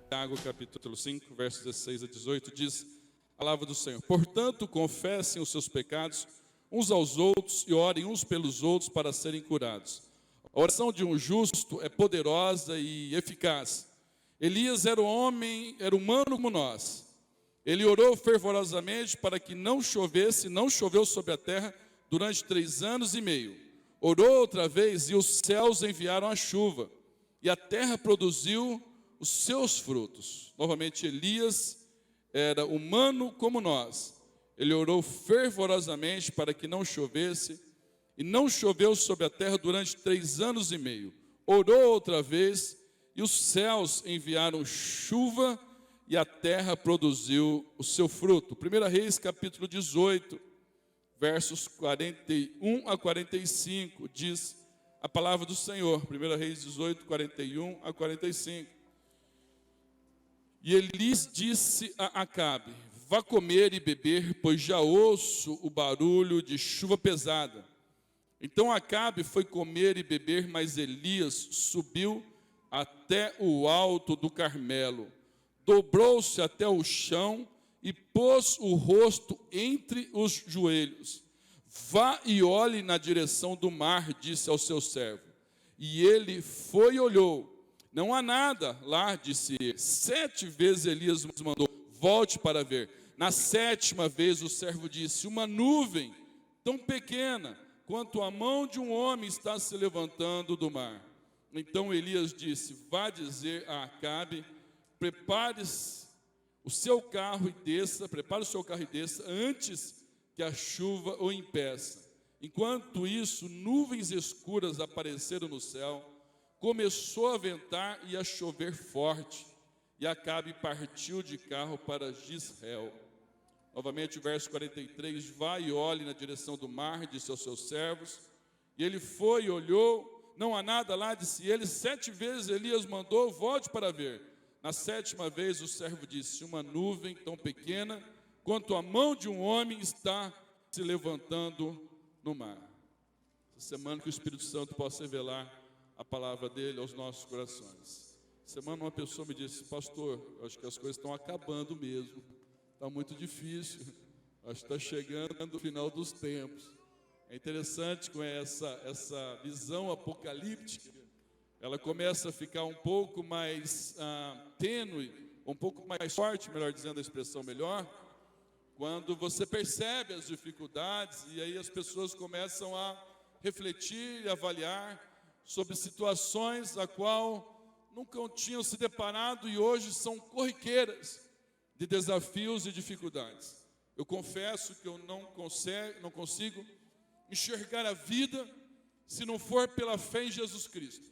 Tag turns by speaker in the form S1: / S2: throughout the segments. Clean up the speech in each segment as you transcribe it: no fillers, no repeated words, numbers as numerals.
S1: Tiago, capítulo 5, versos 16 a 18, diz a palavra do Senhor: portanto, confessem os seus pecados uns aos outros e orem uns pelos outros para serem curados. A oração de um justo é poderosa e eficaz. Elias era humano como nós. Ele orou fervorosamente para que não chovesse, não choveu sobre a terra durante 3 anos e meio. Orou outra vez e os céus enviaram a chuva, e a terra produziu os seus frutos. Novamente, Elias era humano como nós. Ele orou fervorosamente para que não chovesse, e não choveu sobre a terra durante 3 anos e meio. Orou outra vez, e os céus enviaram chuva, e a terra produziu o seu fruto. 1 Reis, capítulo 18, versos 41 a 45, diz a palavra do Senhor. 1 Reis 18, 41 a 45. E Elias disse a Acabe: vá comer e beber, pois já ouço o barulho de chuva pesada. Então Acabe foi comer e beber, mas Elias subiu até o alto do Carmelo, dobrou-se até o chão e pôs o rosto entre os joelhos. Vá e olhe na direção do mar, disse ao seu servo. E ele foi e olhou. Não há nada lá, disse ele. 7 vezes Elias nos mandou: volte para ver. Na 7ª vez o servo disse: uma nuvem tão pequena quanto a mão de um homem está se levantando do mar. Então Elias disse: vá dizer a Acabe: prepare o seu carro e desça antes que a chuva o impeça. Enquanto isso, nuvens escuras apareceram no céu, começou a ventar e a chover forte, e Acabe partiu de carro para Jezreel. Novamente o verso 43, vai e olhe na direção do mar, disse aos seus servos. E ele foi e olhou, não há nada lá, disse ele. 7 vezes Elias mandou, volte para ver. Na 7ª vez o servo disse: uma nuvem tão pequena quanto a mão de um homem está se levantando no mar. Essa semana que o Espírito Santo possa revelar a palavra dele aos nossos corações. Essa semana uma pessoa me disse: pastor, acho que as coisas estão acabando mesmo. Está muito difícil, acho que está chegando o final dos tempos. É interessante com essa visão apocalíptica, ela começa a ficar um pouco mais tênue, um pouco mais forte, melhor dizendo a expressão melhor, quando você percebe as dificuldades e aí as pessoas começam a refletir e avaliar sobre situações a qual nunca tinham se deparado e hoje são corriqueiras de desafios e dificuldades. Eu confesso que eu não consigo enxergar a vida se não for pela fé em Jesus Cristo.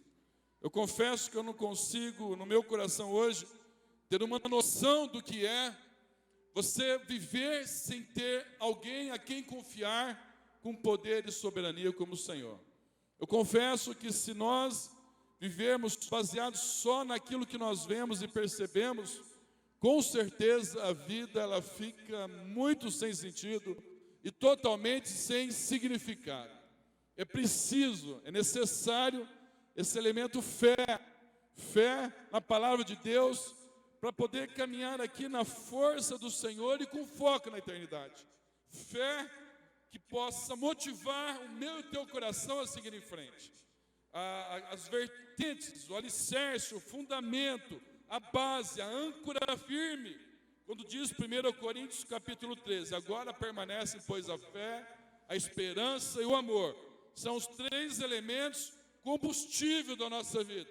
S1: Eu confesso que eu não consigo, no meu coração hoje, ter uma noção do que é você viver sem ter alguém a quem confiar com poder e soberania como o Senhor. Eu confesso que se nós vivermos baseados só naquilo que nós vemos e percebemos, com certeza a vida ela fica muito sem sentido e totalmente sem significado. É preciso, é necessário esse elemento fé na palavra de Deus, para poder caminhar aqui na força do Senhor e com foco na eternidade. Fé que possa motivar o meu e o teu coração a seguir em frente. As vertentes, o alicerce, o fundamento, a base, a âncora firme. Quando diz 1 Coríntios capítulo 13, agora permanecem, pois, a fé, a esperança e o amor. São os 3 elementos combustível da nossa vida,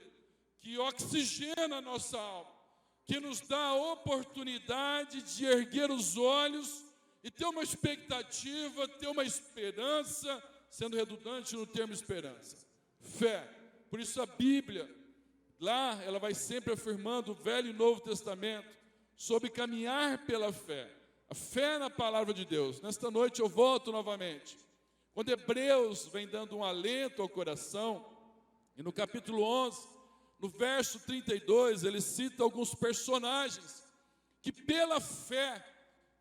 S1: que oxigena a nossa alma, que nos dá a oportunidade de erguer os olhos e ter uma expectativa, ter uma esperança, sendo redundante no termo esperança. Fé. Por isso a Bíblia, lá ela vai sempre afirmando, o Velho e Novo Testamento, sobre caminhar pela fé. A fé na palavra de Deus. Nesta noite eu volto novamente. Quando Hebreus vem dando um alento ao coração, e no capítulo 11, no verso 32, ele cita alguns personagens que pela fé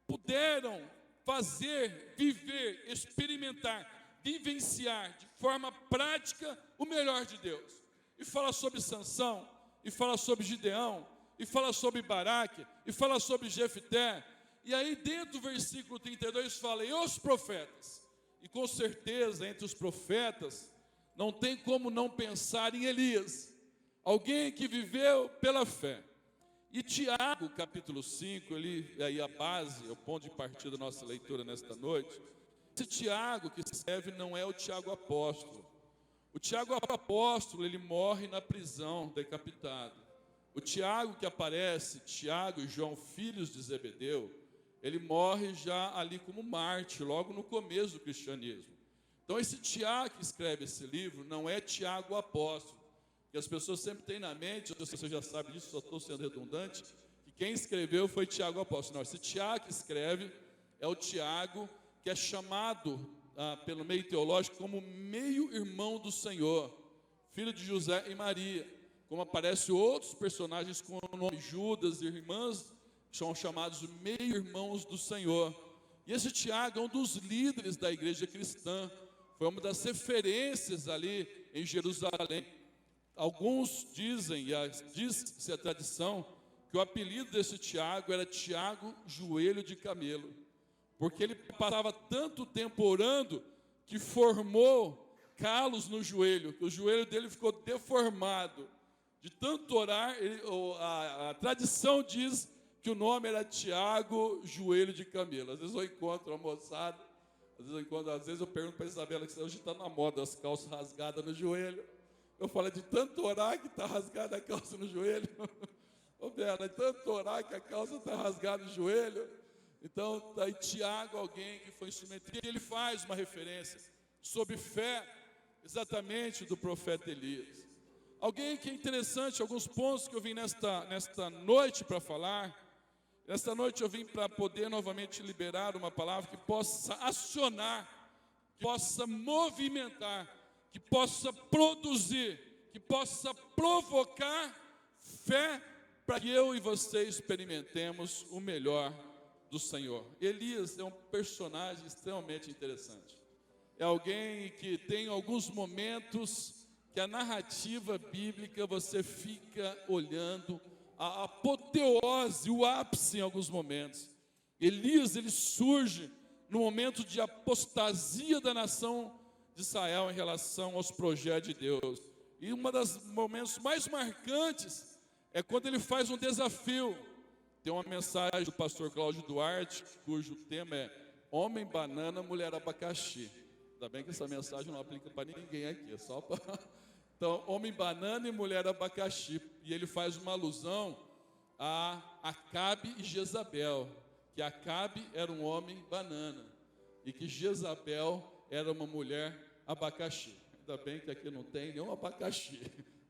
S1: puderam fazer, viver, experimentar, vivenciar de forma prática o melhor de Deus. E fala sobre Sansão, e fala sobre Gideão, e fala sobre Baraque, e fala sobre Jefté. E aí dentro do versículo 32 fala, e os profetas? E com certeza entre os profetas não tem como não pensar em Elias, alguém que viveu pela fé. E Tiago, capítulo 5, aí a base, o ponto de partida da nossa leitura nesta noite. Esse Tiago que escreve não é o Tiago apóstolo. O Tiago apóstolo, ele morre na prisão, decapitado. O Tiago que aparece, Tiago e João, filhos de Zebedeu, ele morre já ali como mártir, logo no começo do cristianismo. Então esse Tiago que escreve esse livro não é Tiago apóstolo, que as pessoas sempre têm na mente, você já sabe disso, só estou sendo redundante, que quem escreveu foi Tiago apóstolo. Não, esse Tiago que escreve é o Tiago que é chamado pelo meio teológico como meio-irmão do Senhor, filho de José e Maria, como aparecem outros personagens com o nome Judas e irmãs, que são chamados meio-irmãos do Senhor. E esse Tiago é um dos líderes da igreja cristã, foi uma das referências ali em Jerusalém. Alguns dizem, e diz-se a tradição, que o apelido desse Tiago era Tiago Joelho de Camelo, porque ele passava tanto tempo orando que formou calos no joelho, que o joelho dele ficou deformado. De tanto orar, a tradição diz que o nome era Tiago Joelho de Camelo. Às vezes eu encontro a moçada, às vezes eu pergunto para a Isabela, que hoje está na moda as calças rasgadas no joelho. Eu falo, de tanto orar que está rasgada a calça no joelho. Ô Bela, de tanto orar que a calça está rasgada no joelho. Então, está aí Tiago, alguém que foi instrumento. E ele faz uma referência sobre fé, exatamente do profeta Elias. Alguém que é interessante, alguns pontos que eu vim nesta noite para falar. Nesta noite eu vim para poder novamente liberar uma palavra que possa acionar, que possa movimentar, que possa produzir, que possa provocar fé para que eu e você experimentemos o melhor do Senhor. Elias é um personagem extremamente interessante. É alguém que tem alguns momentos que a narrativa bíblica você fica olhando a apoteose, o ápice em alguns momentos. Elias, ele surge no momento de apostasia da nação de Israel em relação aos projetos de Deus. E um dos momentos mais marcantes é quando ele faz um desafio. Tem uma mensagem do pastor Cláudio Duarte, cujo tema é Homem, Banana, Mulher, Abacaxi. Ainda bem que essa mensagem não aplica para ninguém aqui, é só para... Então, Homem, Banana e Mulher, Abacaxi. E ele faz uma alusão a Acabe e Jezabel, que Acabe era um homem banana e que Jezabel era uma mulher abacaxi. Ainda bem que aqui não tem nenhum abacaxi,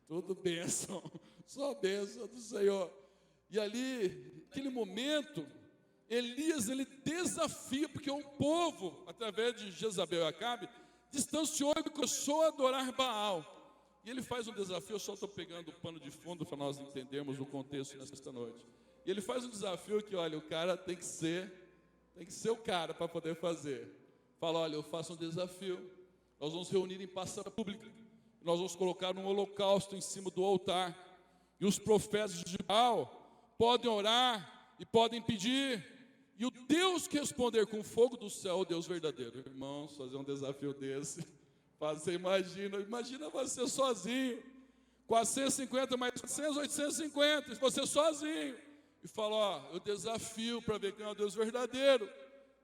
S1: tudo bênção, só bênção do Senhor. E ali, naquele momento, Elias, ele desafia, porque o povo, através de Jezabel e Acabe, distanciou e começou a adorar Baal. E ele faz um desafio, eu só estou pegando o pano de fundo para nós entendermos o contexto nesta noite. E ele faz um desafio que, olha, o cara tem que ser o cara para poder fazer. Fala, olha, eu faço um desafio, nós vamos reunir em praça pública, nós vamos colocar um holocausto em cima do altar, e os profetas de Baal podem orar e podem pedir, e o Deus que responder com fogo do céu, o Deus verdadeiro. Irmãos, fazer um desafio desse, você imagina você sozinho, 450 mais 400, 850, você sozinho, e fala, ó, eu desafio para ver quem é o Deus verdadeiro.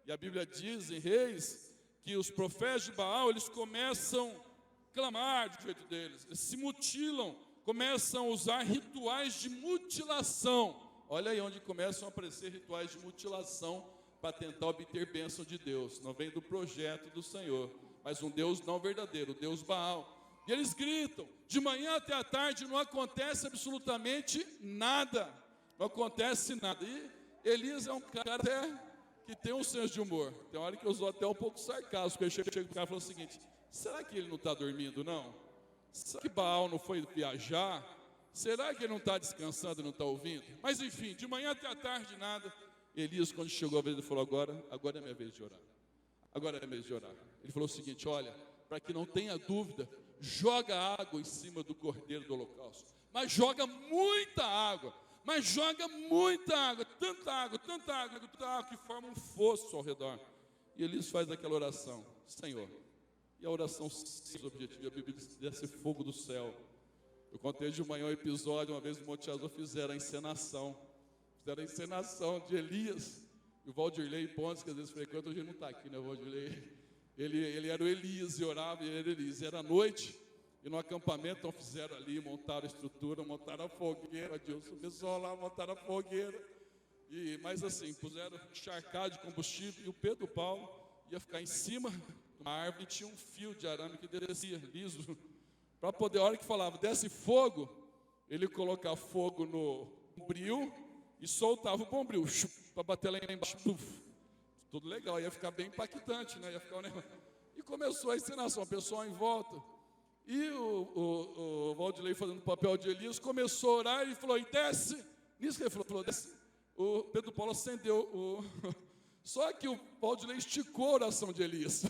S1: E a Bíblia diz em Reis, que os profetas de Baal, eles começam a clamar do jeito deles, eles se mutilam, começam a usar rituais de mutilação. Olha aí onde começam a aparecer rituais de mutilação para tentar obter bênção de Deus. Não vem do projeto do Senhor, mas um Deus não verdadeiro, o Deus Baal. E eles gritam, de manhã até a tarde não acontece absolutamente nada. Não acontece nada. E Elias é um cara até que tem um senso de humor. Tem hora que eu sou até um pouco sarcástico. Ele chega para o cara e fala o seguinte, será que ele não está dormindo, não? Será que Baal não foi viajar? Será que ele não está descansando e não está ouvindo? Mas enfim, de manhã até a tarde nada. Elias, quando chegou a vez, ele falou, agora é minha vez de orar. Agora é mês de orar. Ele falou o seguinte: olha, para que não tenha dúvida, joga água em cima do cordeiro do holocausto. Mas joga muita água. Mas joga muita água, tanta água, tanta água, tanta água, que forma um fosso ao redor. E Elias faz aquela oração: Senhor. E a oração sem objetivo, a Bíblia diz: desce fogo do céu. Eu contei de manhã um episódio, uma vez no Monte Azul fizeram a encenação de Elias. E o Valdirley Pontes, que às vezes frequenta, hoje ele não está aqui, né, o Valdirley? Ele era o Elias e orava, e ele era Elias. Era noite, e no acampamento, então fizeram ali, montaram a estrutura, montaram a fogueira. Deus começou lá, montaram a fogueira. Mas assim, puseram encharcado de combustível, e o Pedro Paulo ia ficar em cima de uma árvore, e tinha um fio de arame que descia liso, para poder, a hora que falava, desce fogo, ele colocava fogo no bombril e soltava o bombril, para bater lá embaixo, tudo legal, ia ficar bem impactante, né? Ia ficar um negócio. E começou a encenação, o pessoal em volta, e o Valdirley fazendo o papel de Elias, começou a orar e falou: e desce, nisso que ele falou, desce. O Pedro Paulo acendeu, só que o Valdirley esticou a oração de Elias,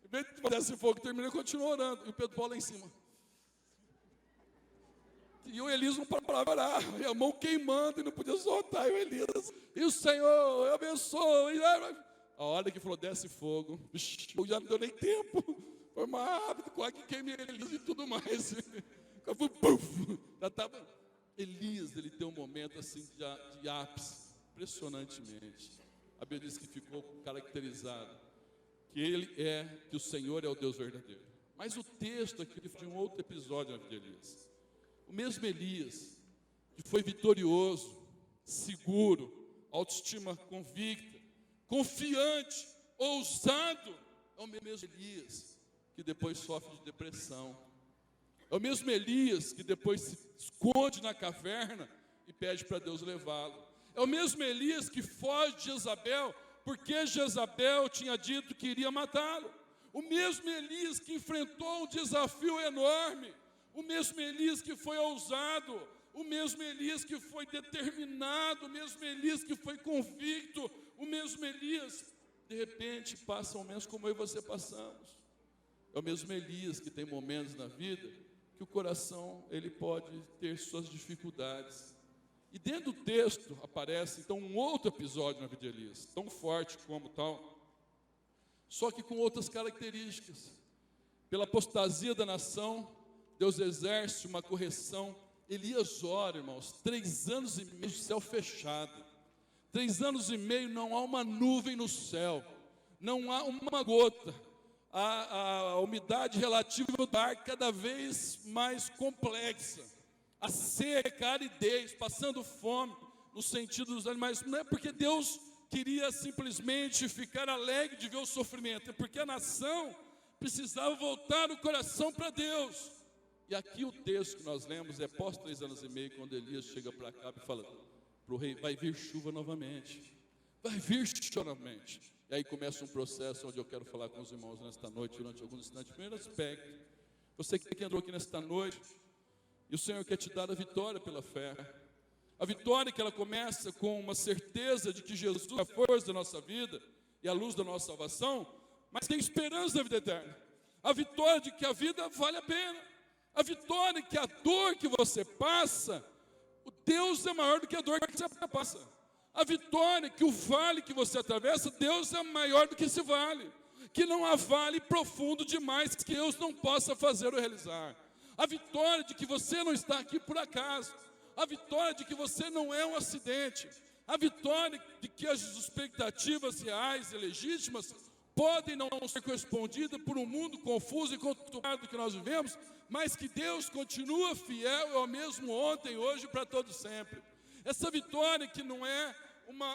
S1: em vez de desce fogo, terminou e continuou orando, e o Pedro Paulo lá em cima. E o Elias não parava de orar, e a mão queimando, e não podia soltar, e o Elias, e o Senhor abençoe. A hora que falou, desce fogo, já não deu nem tempo, foi mais rápido, quase que queimei Elias e tudo mais. Já estava. Elias, ele tem um momento assim de ápice, impressionantemente. A Bíblia diz que ficou caracterizado, que o Senhor é o Deus verdadeiro. Mas o texto aqui de um outro episódio na vida de Elias. O mesmo Elias, que foi vitorioso, seguro, autoestima convicta, confiante, ousado, é o mesmo Elias que depois sofre de depressão. É o mesmo Elias que depois se esconde na caverna e pede para Deus levá-lo. É o mesmo Elias que foge de Jezabel, porque Jezabel tinha dito que iria matá-lo. O mesmo Elias que enfrentou um desafio enorme. O mesmo Elias que foi ousado, o mesmo Elias que foi determinado, o mesmo Elias que foi convicto, o mesmo Elias, de repente, passa momentos como eu e você passamos. É o mesmo Elias que tem momentos na vida que o coração, ele pode ter suas dificuldades. E dentro do texto aparece, então, um outro episódio na vida de Elias, tão forte como tal, só que com outras características. Pela apostasia da nação, Deus exerce uma correção. Elias ora, irmãos, 3 anos e meio de céu fechado. 3 anos e meio não há uma nuvem no céu, não há uma gota. A umidade relativa do ar cada vez mais complexa. A seca, a aridez, passando fome, no sentido dos animais. Não é porque Deus queria simplesmente ficar alegre de ver o sofrimento, é porque a nação precisava voltar o coração para Deus. E aqui o texto que nós lemos é após 3 anos e meio, quando Elias chega para cá e fala para o rei: vai vir chuva novamente, vai vir chuva novamente. E aí começa um processo onde eu quero falar com os irmãos nesta noite, durante alguns instantes. Primeiro aspecto, você que entrou aqui nesta noite, e o Senhor quer te dar a vitória pela fé. A vitória que ela começa com uma certeza de que Jesus é a força da nossa vida e a luz da nossa salvação, mas tem esperança da vida eterna. A vitória de que a vida vale a pena. A vitória que a dor que você passa, o Deus é maior do que a dor que você passa. A vitória que o vale que você atravessa, Deus é maior do que esse vale. Que não há vale profundo demais que Deus não possa fazer ou realizar. A vitória de que você não está aqui por acaso. A vitória de que você não é um acidente. A vitória de que as expectativas reais e legítimas podem não ser correspondidas por um mundo confuso e conturbado que nós vivemos, mas que Deus continua fiel, é o mesmo ontem, hoje, para todo sempre. Essa vitória que não é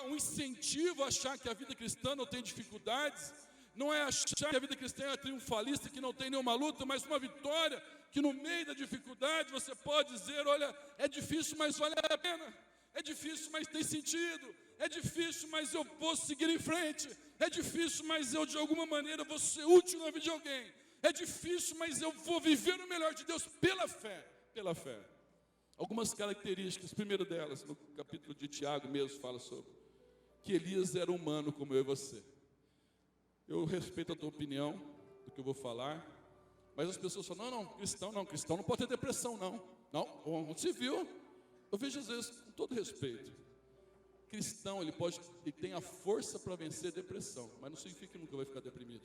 S1: um incentivo a achar que a vida cristã não tem dificuldades, não é achar que a vida cristã é triunfalista, que não tem nenhuma luta, mas uma vitória que no meio da dificuldade você pode dizer: olha, é difícil, mas vale a pena. É difícil, mas tem sentido. É difícil, mas eu vou seguir em frente. É difícil, mas eu de alguma maneira vou ser útil na vida de alguém. É difícil, mas eu vou viver o melhor de Deus pela fé. Pela fé. Algumas características, primeiro delas, no capítulo de Tiago mesmo fala sobre que Elias era humano como eu e você. eu respeito a tua opinião, do que eu vou falar, mas as pessoas falam, não, cristão não pode ter depressão, não. Não, onde se viu? Eu vejo às vezes, com todo respeito, cristão, ele tem a força para vencer a depressão, mas não significa que nunca vai ficar deprimido.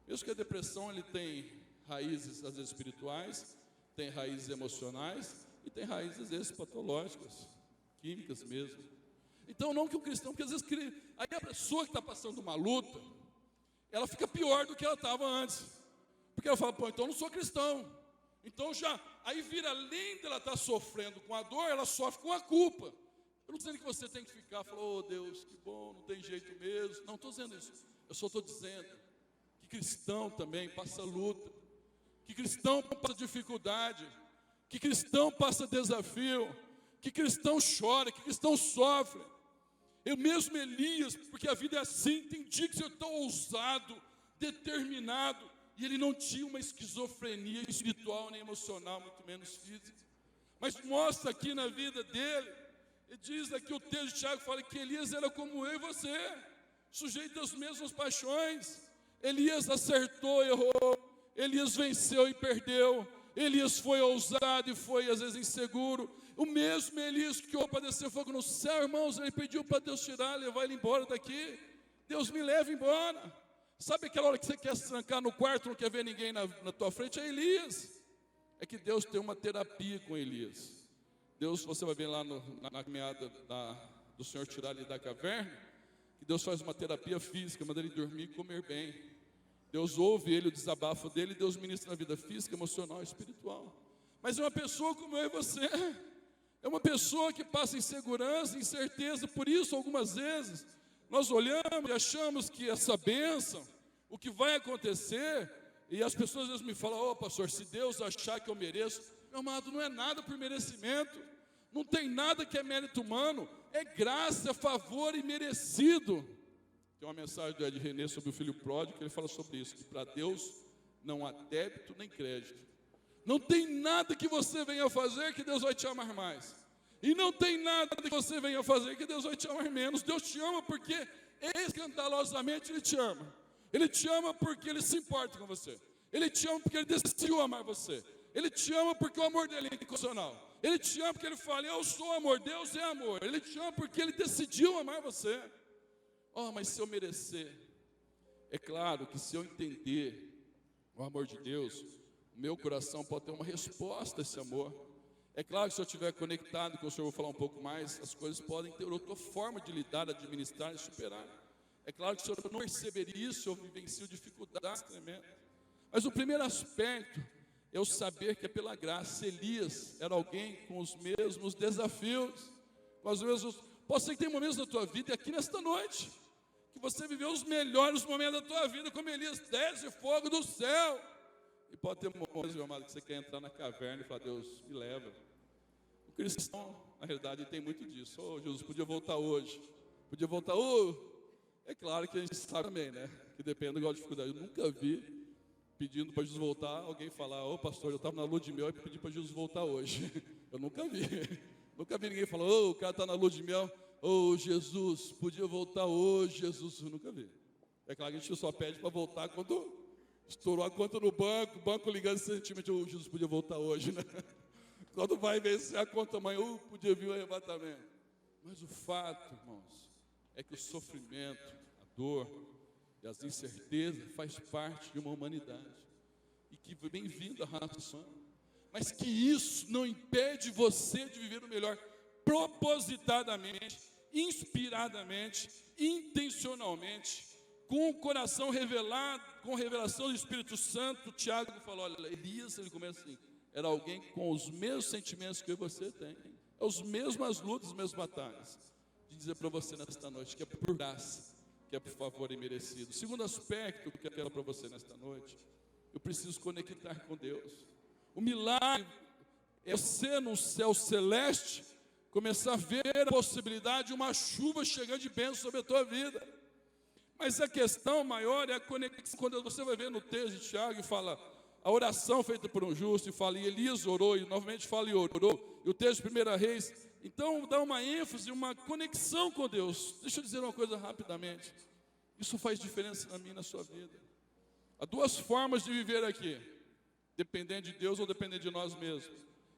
S1: Mesmo que a depressão, ele tem raízes, às vezes, espirituais, tem raízes emocionais e tem raízes, às vezes, patológicas, químicas mesmo. Então, não que o cristão, porque às vezes, aí a pessoa que está passando uma luta, ela fica pior do que ela estava antes. Porque ela fala, então eu não sou cristão. Então aí vira, além dela estar sofrendo com a dor, ela sofre com a culpa. Eu não estou dizendo que você tem que ficar, falando, Deus, que bom, não tem jeito mesmo. Não estou dizendo isso. Eu só estou dizendo que cristão também passa luta. Que cristão passa dificuldade. Que cristão passa desafio. Que cristão chora, que cristão sofre. Eu mesmo, Elias, porque a vida é assim, tem dia que você está ousado, determinado, e ele não tinha uma esquizofrenia espiritual nem emocional, muito menos física. Mas mostra aqui na vida dele, e diz aqui o texto de Tiago, fala que Elias era como eu e você, sujeito às mesmas paixões. Elias acertou, errou, Elias venceu e perdeu, Elias foi ousado e foi às vezes inseguro. O mesmo Elias que orou para descer fogo no céu, irmãos, ele pediu para Deus tirar, levar ele embora daqui. Deus me leva embora. Sabe aquela hora que você quer se trancar no quarto, não quer ver ninguém na tua frente? É Elias. É que Deus tem uma terapia com Elias. Deus, você vai ver lá na caminhada do Senhor tirar ele da caverna, que Deus faz uma terapia física, manda ele dormir e comer bem. Deus ouve ele, o desabafo dele, Deus ministra na vida física, emocional e espiritual. Mas é uma pessoa como eu e você. É uma pessoa que passa insegurança, incerteza. Por isso, algumas vezes, nós olhamos e achamos que essa bênção, o que vai acontecer, e as pessoas às vezes me falam, pastor, se Deus achar que eu mereço, meu amado, não é nada por merecimento, não tem nada que é mérito humano, é graça, é favor e merecido. Tem uma mensagem do Ed René sobre o filho pródigo, que ele fala sobre isso, que para Deus não há débito nem crédito. Não tem nada que você venha fazer que Deus vai te amar mais. E não tem nada que você venha fazer que Deus vai te amar menos. Deus te ama porque escandalosamente Ele te ama. Ele te ama porque Ele se importa com você. Ele te ama porque Ele decidiu amar você. Ele te ama porque o amor dele é incondicional. Ele te ama porque Ele fala, eu sou amor, Deus é amor. Ele te ama porque Ele decidiu amar você. Mas se eu merecer, é claro que se eu entender o amor de Deus, meu coração pode ter uma resposta a esse amor. É claro que se eu estiver conectado, que o Senhor vai falar um pouco mais, as coisas podem ter outra forma de lidar, administrar e superar. É claro que se eu não perceber isso, eu vivencio dificuldades tremendas. Mas o primeiro aspecto é o saber que é pela graça. Elias era alguém com os mesmos desafios, com os mesmos... Pode ser que tenha momentos da tua vida, e aqui nesta noite, que você viveu os melhores momentos da tua vida, como Elias, desce fogo do céu. E pode ter momentos, meu amado, que você quer entrar na caverna e falar, Deus, me leva. O cristão, na realidade, tem muito disso. Jesus, podia voltar hoje. Podia voltar hoje. É claro que a gente sabe também, né? Que depende do grau de dificuldade. Eu nunca vi, pedindo para Jesus voltar, alguém falar, pastor, eu estava na lua de mel e pedi para Jesus voltar hoje. Eu nunca vi. Nunca vi ninguém falar, o cara está na lua de mel. Jesus, podia voltar hoje, Jesus. Eu nunca vi. É claro que a gente só pede para voltar quando... estourou a conta no banco, o banco ligando sentimento, Jesus podia voltar hoje, né? Quando vai vencer a conta amanhã, podia vir o arrebatamento. Mas o fato, irmãos, é que o sofrimento, a dor e as incertezas faz parte de uma humanidade. E que foi bem-vindo a raça humana. Mas que isso não impede você de viver o melhor propositadamente, inspiradamente, intencionalmente, com o coração revelado, com revelação do Espírito Santo. Tiago falou, olha, Elias, ele começa assim, era alguém com os mesmos sentimentos que você tem, as mesmas lutas, as mesmas batalhas. De dizer para você nesta noite que é por graça, que é por favor imerecido. O segundo aspecto que eu quero para você nesta noite, eu preciso conectar com Deus. O milagre é você num céu celeste começar a ver a possibilidade de uma chuva chegando de bênção sobre a tua vida. Mas a questão maior é a conexão. Quando você vai ver no texto de Tiago e fala a oração feita por um justo, e fala, e Elias orou, e novamente fala e orou, e o texto de 1 Reis, então dá uma ênfase, uma conexão com Deus. Deixa eu dizer uma coisa rapidamente. Isso faz diferença na minha e na sua vida. Há duas formas de viver aqui: dependendo de Deus ou dependendo de nós mesmos.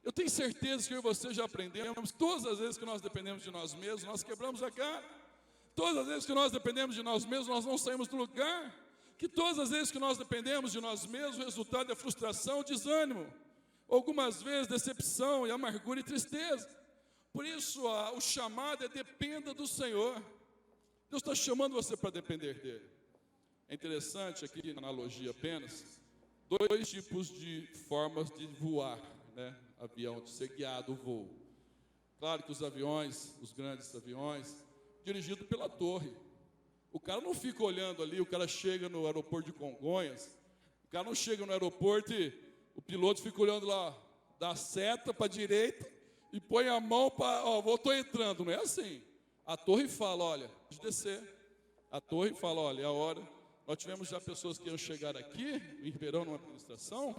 S1: Eu tenho certeza que eu e você já aprendemos, todas as vezes que nós dependemos de nós mesmos, nós quebramos a cara. Todas as vezes que nós dependemos de nós mesmos, nós não saímos do lugar. Que todas as vezes que nós dependemos de nós mesmos, o resultado é frustração, desânimo. Algumas vezes decepção e amargura e tristeza. Por isso o chamado é: dependa do Senhor. Deus está chamando você para depender dEle. É interessante aqui, na analogia apenas, dois tipos de formas de voar, né? Avião, de ser guiado o voo. Claro que os aviões, os grandes aviões, dirigidos pela torre. O cara não fica olhando ali, o cara chega no aeroporto de Congonhas, o cara não chega no aeroporto e o piloto fica olhando lá, dá seta para a direita e põe a mão para, estou entrando. Não é assim. A torre fala: olha, pode descer. A torre fala: olha, é a hora. Nós tivemos já pessoas que iam chegar aqui, em Ribeirão, numa administração.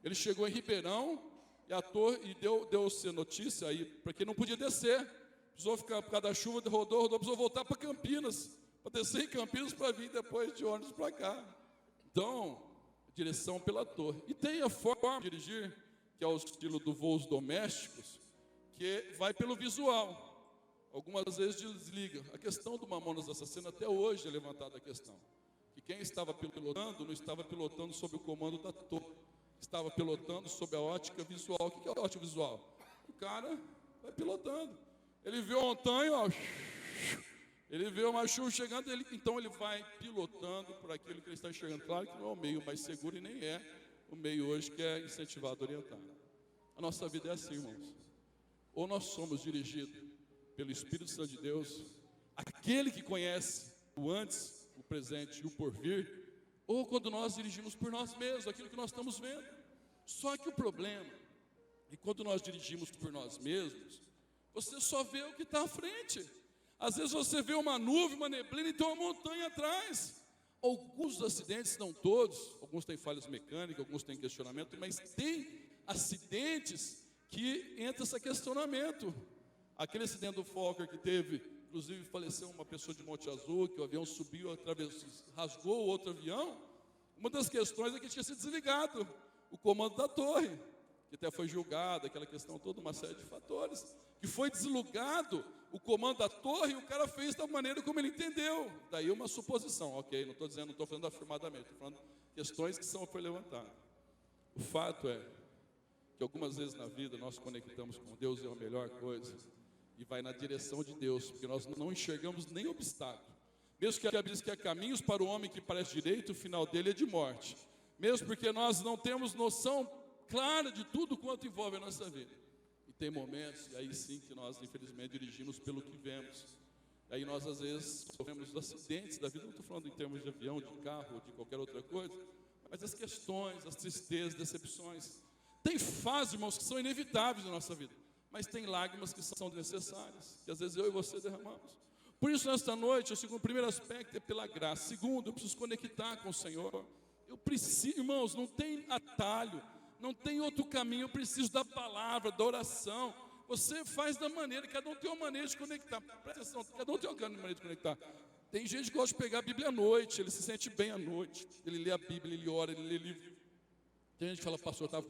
S1: Ele chegou em Ribeirão e a torre, e deu-se notícia aí, porque não podia descer. Precisou ficar, por causa da chuva, rodou, precisou voltar para Campinas, para descer em Campinas para vir depois de ônibus para cá. Então, direção pela torre. E tem a forma de dirigir, que é o estilo dos voos domésticos, que vai pelo visual. Algumas vezes desliga. A questão do Mamonas Assassino até hoje é levantada a questão. Que quem estava pilotando, não estava pilotando sob o comando da torre. Estava pilotando sob a ótica visual. O que é a ótica visual? O cara vai pilotando. Ele vê uma montanha, ele vê uma chuva chegando, então ele vai pilotando por aquilo que ele está enxergando. Claro que não é o meio mais seguro e nem é o meio hoje que é incentivado, orientado. A nossa vida é assim, irmãos. Ou nós somos dirigidos pelo Espírito Santo de Deus, aquele que conhece o antes, o presente e o porvir, ou quando nós dirigimos por nós mesmos, aquilo que nós estamos vendo. Só que o problema é que quando nós dirigimos por nós mesmos, você só vê o que está à frente. Às vezes você vê uma nuvem, uma neblina e tem uma montanha atrás. Alguns acidentes, não todos, alguns têm falhas mecânicas, alguns têm questionamento, mas tem acidentes que entra esse questionamento. Aquele acidente do Fokker que teve, inclusive faleceu uma pessoa de Monte Azul, que o avião subiu, atravessou, rasgou o outro avião. Uma das questões é que tinha sido desligado o comando da torre, que até foi julgado, aquela questão toda, uma série de fatores, que foi desligado o comando da torre e o cara fez da maneira como ele entendeu. Daí uma suposição, ok, não estou falando afirmadamente, estou falando questões que foi levantadas. O fato é que algumas vezes na vida nós conectamos com Deus e é a melhor coisa, e vai na direção de Deus, porque nós não enxergamos nem obstáculo. Mesmo que a Bíblia diz que há caminhos para o homem que parece direito, o final dele é de morte. Mesmo porque nós não temos noção clara de tudo quanto envolve a nossa vida. E tem momentos, e aí sim que nós infelizmente dirigimos pelo que vemos. E aí nós às vezes sofremos acidentes da vida, não estou falando em termos de avião, de carro, de qualquer outra coisa, mas as questões, as tristezas, decepções. Tem fases, irmãos, que são inevitáveis na nossa vida, mas tem lágrimas que são necessárias, que às vezes eu e você derramamos. Por isso, nesta noite, o primeiro aspecto é pela graça. Segundo, eu preciso conectar com o Senhor. Eu preciso, irmãos, não tem atalho, não tem outro caminho, eu preciso da palavra, da oração. Você faz da maneira, cada um tem uma maneira de conectar. Presta atenção, cada um tem uma maneira de conectar. Tem gente que gosta de pegar a Bíblia à noite, ele se sente bem à noite. Ele lê a Bíblia, ele ora, ele lê livro. Tem gente que fala: pastor, eu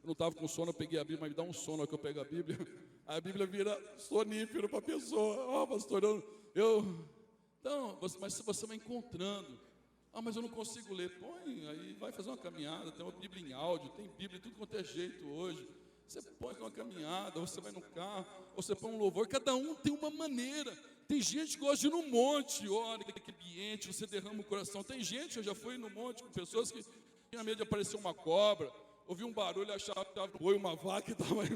S1: não estava com sono, eu peguei a Bíblia, mas me dá um sono que eu pego a Bíblia. Aí a Bíblia vira sonífero para a pessoa. Pastor, Então, mas se você vai encontrando. Mas eu não consigo ler. Põe, aí vai fazer uma caminhada, tem uma Bíblia em áudio, tem Bíblia de tudo quanto é jeito hoje. Você põe uma caminhada, ou você vai no carro, ou você põe um louvor. Cada um tem uma maneira. Tem gente que gosta de ir no monte, olha que ambiente, você derrama o coração. Tem gente, eu já fui no monte com pessoas que tinha medo de aparecer uma cobra, ouvi um barulho, achava que estava boi, uma vaca e estava aí.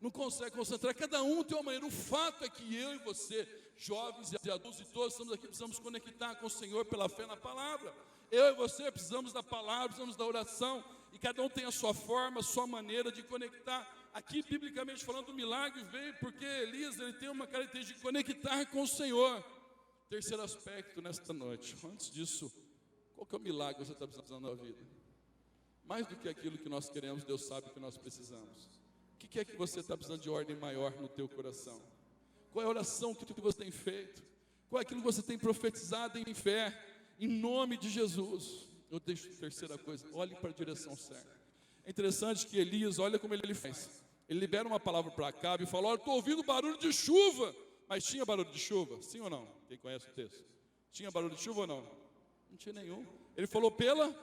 S1: Não consegue concentrar, cada um tem uma maneira. O fato é que eu e você, jovens e adultos e todos, estamos aqui, precisamos conectar com o Senhor pela fé na palavra. Eu e você precisamos da palavra, precisamos da oração, e cada um tem a sua forma, a sua maneira de conectar. Aqui, biblicamente falando, o milagre veio porque Elias, ele tem uma característica de conectar com o Senhor. Terceiro aspecto nesta noite. Antes disso, qual que é o milagre que você está precisando na vida? Mais do que aquilo que nós queremos, Deus sabe o que nós precisamos. O que é que você está precisando de ordem maior no teu coração? Qual é a oração que você tem feito? Qual é aquilo que você tem profetizado em fé? em nome de Jesus. Eu deixo a terceira coisa, olhe para a direção certa. É interessante que Elias, olha como ele faz. Ele libera uma palavra para Acabe e fala: olha, estou ouvindo barulho de chuva. Mas tinha barulho de chuva? Sim ou não? Quem conhece o texto? Tinha barulho de chuva ou não? Não tinha nenhum. Ele falou pela?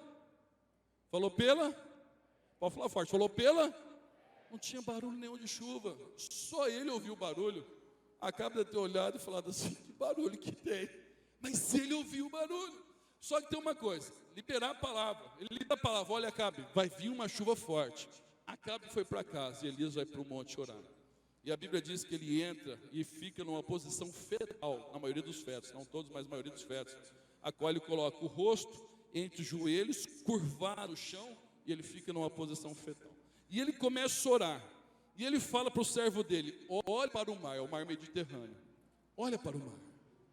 S1: Pode falar forte. Falou pela? Não tinha barulho nenhum de chuva. Só ele ouviu o barulho. Acabe de ter olhado e falado assim: que barulho que tem? Mas ele ouviu o barulho. Só que tem uma coisa, liberar a palavra. Ele libera a palavra: olha, Acabe, vai vir uma chuva forte. Acabe foi para casa e Elias vai para o monte orar. E a Bíblia diz que ele entra e fica numa posição fetal, na maioria dos fetos, não todos, mas a maioria dos fetos, a qual ele coloca o rosto entre os joelhos, curvado no chão, e ele fica numa posição fetal. E ele começa a orar, e ele fala para o servo dele: olha para o mar, é o mar Mediterrâneo, olha para o mar.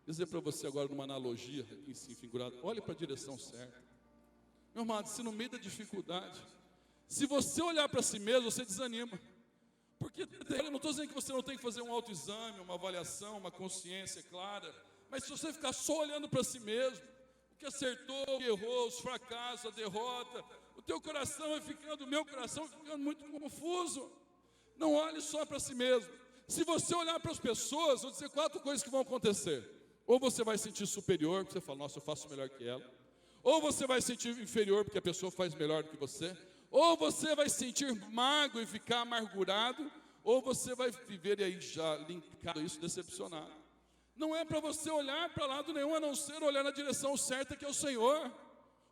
S1: Vou dizer para você agora numa analogia, aqui em si, figurado, olhe para a direção certa. Meu amado, se no meio da dificuldade, se você olhar para si mesmo, você desanima. Porque eu não estou dizendo que você não tem que fazer um autoexame, uma avaliação, uma consciência clara, mas se você ficar só olhando para si mesmo, o que acertou, o que errou, os fracassos, a derrota, o teu coração vai ficando, o meu coração vai ficando muito confuso. Não olhe só para si mesmo. Se você olhar para as pessoas, vou dizer 4 coisas que vão acontecer. Ou você vai se sentir superior, porque você fala: nossa, eu faço melhor que ela. Ou você vai se sentir inferior, porque a pessoa faz melhor do que você. Ou você vai se sentir mago e ficar amargurado, ou você vai viver, e aí já linkado a isso, decepcionado. Não é para você olhar para lado nenhum, a não ser olhar na direção certa, que é o Senhor.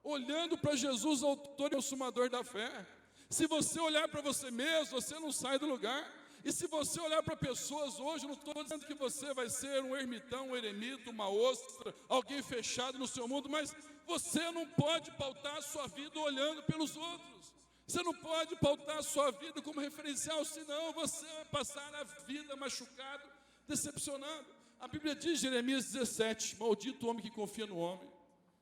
S1: Olhando para Jesus, autor e consumador da fé. Se você olhar para você mesmo, você não sai do lugar. E se você olhar para pessoas hoje, não estou dizendo que você vai ser um ermitão, um eremita, uma ostra, alguém fechado no seu mundo, mas você não pode pautar a sua vida olhando pelos outros. Você não pode pautar a sua vida como referencial, senão você vai passar a vida machucado, decepcionado. A Bíblia diz, Jeremias 17, maldito o homem que confia no homem.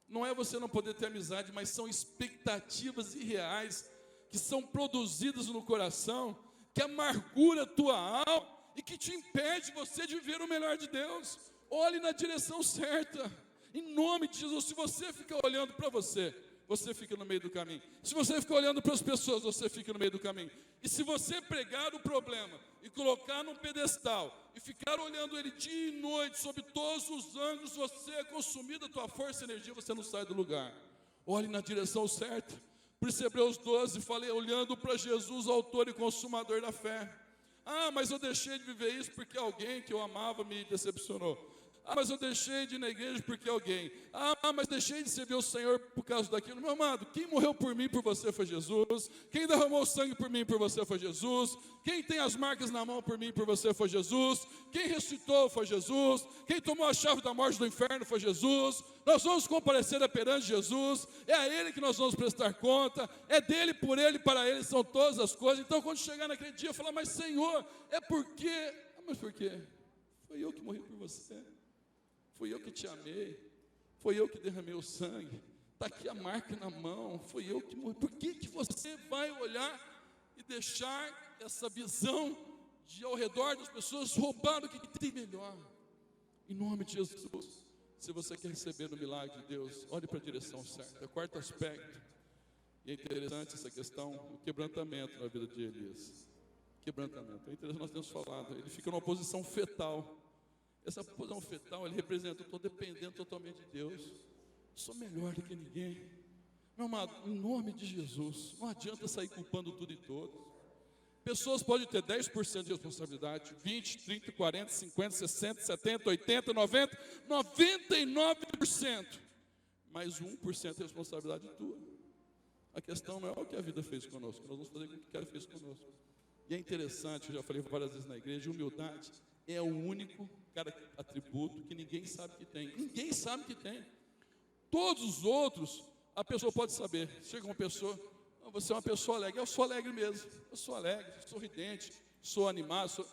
S1: Não é você não poder ter amizade, mas são expectativas irreais que são produzidas no coração, que amargura a tua alma e que te impede você de viver o melhor de Deus. Olhe na direção certa, em nome de Jesus. Se você ficar olhando para você, você fica no meio do caminho. Se você ficar olhando para as pessoas, você fica no meio do caminho. E se você pregar o problema e colocar num pedestal e ficar olhando ele dia e noite, sob todos os ângulos, você é consumido, a tua força e energia, você não sai do lugar. Olhe na direção certa. Por isso, Hebreus 12, falei, olhando para Jesus, autor e consumador da fé. Ah, mas eu deixei de viver isso porque alguém que eu amava me decepcionou. Ah, mas eu deixei de ir na igreja porque alguém. Ah, mas deixei de servir o Senhor por causa daquilo. Meu amado, quem morreu por mim, por você foi Jesus. Quem derramou sangue por mim, por você foi Jesus. Quem tem as marcas na mão por mim, por você foi Jesus. Quem ressuscitou foi Jesus. Quem tomou a chave da morte do inferno foi Jesus. Nós vamos comparecer perante Jesus. É a Ele que nós vamos prestar conta. É dele, por Ele, para Ele são todas as coisas. Então, quando chegar naquele dia, falar: mas Senhor, é porque... Ah, mas por quê? Foi eu que morri por você. Fui eu que te amei, foi eu que derramei o sangue, está aqui a marca na mão, foi eu que morri. Por que você vai olhar e deixar essa visão de ao redor das pessoas roubar o que tem melhor? Em nome de Jesus, se você quer receber o milagre de Deus, olhe para a direção certa. Quarto aspecto, e é interessante essa questão, o quebrantamento na vida de Elias. Quebrantamento, é interessante, nós temos falado, ele fica numa posição fetal. Essa posição fetal, ele representa: eu estou dependendo totalmente de Deus, sou melhor do que ninguém. Meu amado, em nome de Jesus, não adianta sair culpando tudo e todos. Pessoas podem ter 10% de responsabilidade, 20, 30, 40, 50, 60, 70, 80, 90, 99%. Mas 1% é responsabilidade tua. A questão não é o que a vida fez conosco, nós vamos fazer o que ela fez conosco. E é interessante, eu já falei várias vezes na igreja, humildade é o único atributo que ninguém sabe que tem. Ninguém sabe que tem. Todos os outros, a pessoa pode saber. Chega uma pessoa: você é uma pessoa alegre. Eu sou alegre mesmo. Eu sou alegre, sorridente, sou animado.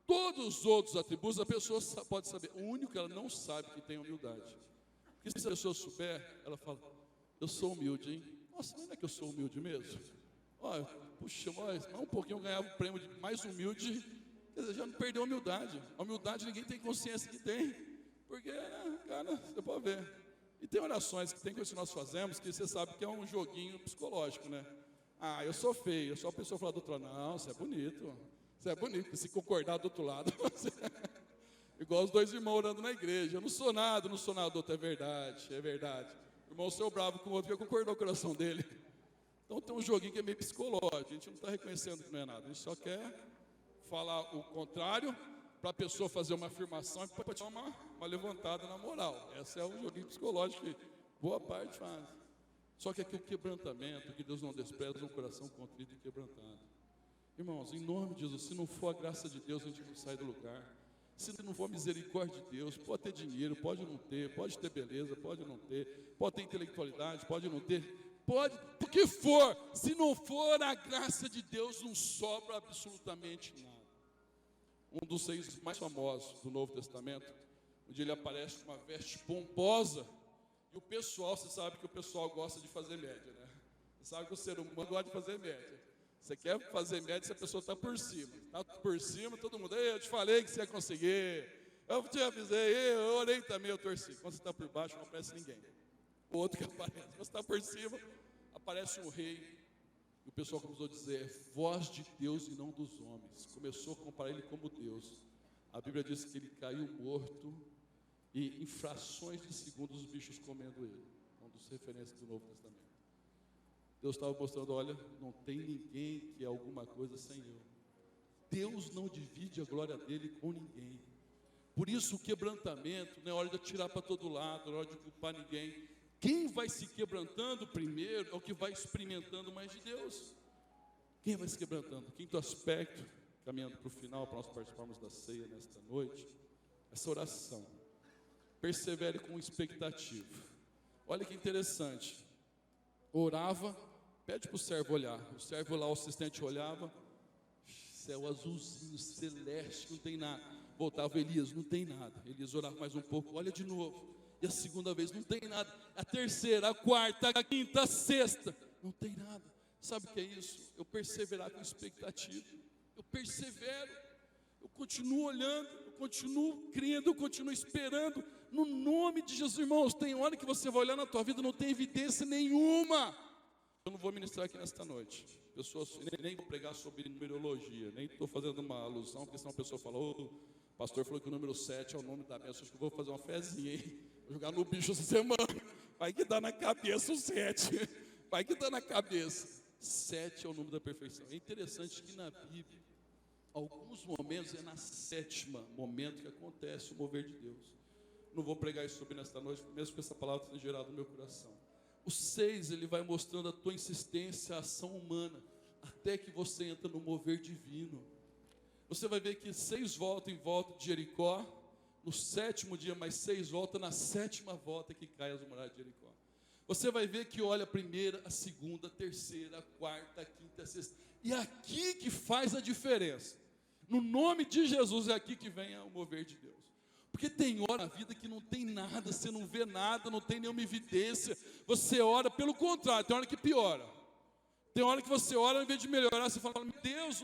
S1: Todos os outros atributos a pessoa pode saber. O único que ela não sabe que tem humildade. Porque se a pessoa souber, ela fala: eu sou humilde, hein? Nossa, não é que eu sou humilde mesmo? Olha, puxa, mais um pouquinho eu ganhava o prêmio de mais humilde. Quer dizer, já não perdeu a humildade. A humildade ninguém tem consciência que tem. Porque, cara, você pode ver. tem orações, tem coisas que nós fazemos, que você sabe que é um joguinho psicológico, né? Ah, eu sou feio, só a pessoa falar do outro lado, não, você é bonito, se concordar do outro lado, igual os dois irmãos orando na igreja, eu não sou nada do outro, é verdade. O irmão seu bravo com o outro, porque concordou com o coração dele. Então tem um joguinho que é meio psicológico, a gente não está reconhecendo que não é nada, a gente só quer falar o contrário, para a pessoa fazer uma afirmação e para tirar uma levantada na moral. Esse é um joguinho psicológico que boa parte faz. Só que aqui o quebrantamento, que Deus não despreza, é um coração contrito e quebrantado. Irmãos, em nome de Jesus, se não for a graça de Deus, a gente não sai do lugar. Se não for a misericórdia de Deus, pode ter dinheiro, pode não ter, pode ter beleza, pode não ter, pode ter intelectualidade, pode não ter, pode, o que for, se não for a graça de Deus, não sobra absolutamente nada. Um dos 6 mais famosos do Novo Testamento, onde ele aparece com uma veste pomposa, e o pessoal, você sabe que o pessoal gosta de fazer média, né? Você sabe que o ser humano gosta de fazer média. Você quer fazer média se a pessoa está por cima. Está por cima, todo mundo, eu te falei que você ia conseguir, eu te avisei, eu orei também, eu torci. Quando você está por baixo, não aparece ninguém. O outro que aparece, quando você está por cima, aparece um rei. E o pessoal começou a dizer, é voz de Deus e não dos homens. Começou a comparar ele como Deus. A Bíblia diz que ele caiu morto e em frações de segundos os bichos comendo ele. Um dos referências do Novo Testamento. Deus estava mostrando, olha, não tem ninguém que é alguma coisa sem eu. Deus não divide a glória dele com ninguém. Por isso o quebrantamento não é hora de atirar para todo lado, não é hora de culpar ninguém. Quem vai se quebrantando primeiro é o que vai experimentando mais de Deus. Quem vai se quebrantando? Quinto aspecto, caminhando para o final, para nós participarmos da ceia nesta noite, essa oração. Persevere com expectativa. Olha que interessante. Orava, pede para o servo olhar. O servo lá, o assistente olhava, céu azulzinho, celeste, não tem nada. Voltava Elias, não tem nada. Elias orava mais um pouco, olha de novo. E a segunda vez, não tem nada. A terceira, a quarta, a quinta, a sexta, não tem nada. Sabe o que é isso? Eu perseverar com expectativa. Eu persevero. Eu continuo olhando, eu continuo crendo, eu continuo esperando. No nome de Jesus, irmãos, tem hora que você vai olhar na tua vida, não tem evidência nenhuma. Eu não vou ministrar aqui nesta noite. Pessoas, nem vou pregar sobre numerologia, nem estou fazendo uma alusão, porque senão a pessoa fala, o pastor falou que o número 7 é o nome da bênção, acho que eu vou fazer uma fezinha, hein? Vou jogar no bicho essa semana. Vai que dá na cabeça o 7. Vai que dá na cabeça. 7 é o número da perfeição. É interessante que na Bíblia, alguns momentos é na sétima momento que acontece o mover de Deus. Não vou pregar isso sobre nesta noite, mesmo que essa palavra tenha gerado no meu coração. O 6, ele vai mostrando a tua insistência, a ação humana, até que você entra no mover divino. Você vai ver que 6 voltam em volta de Jericó, no 7º dia, mais 6 volta, na 7ª volta que cai as muralhas de Jericó. Você vai ver que olha a primeira, a segunda, a terceira, a quarta, a quinta, a sexta. E é aqui que faz a diferença. No nome de Jesus é aqui que vem o mover de Deus. Porque tem hora na vida que não tem nada, você não vê nada, não tem nenhuma evidência. Você ora, pelo contrário, tem hora que piora. Tem hora que você ora, ao invés de melhorar, você fala, meu Deus,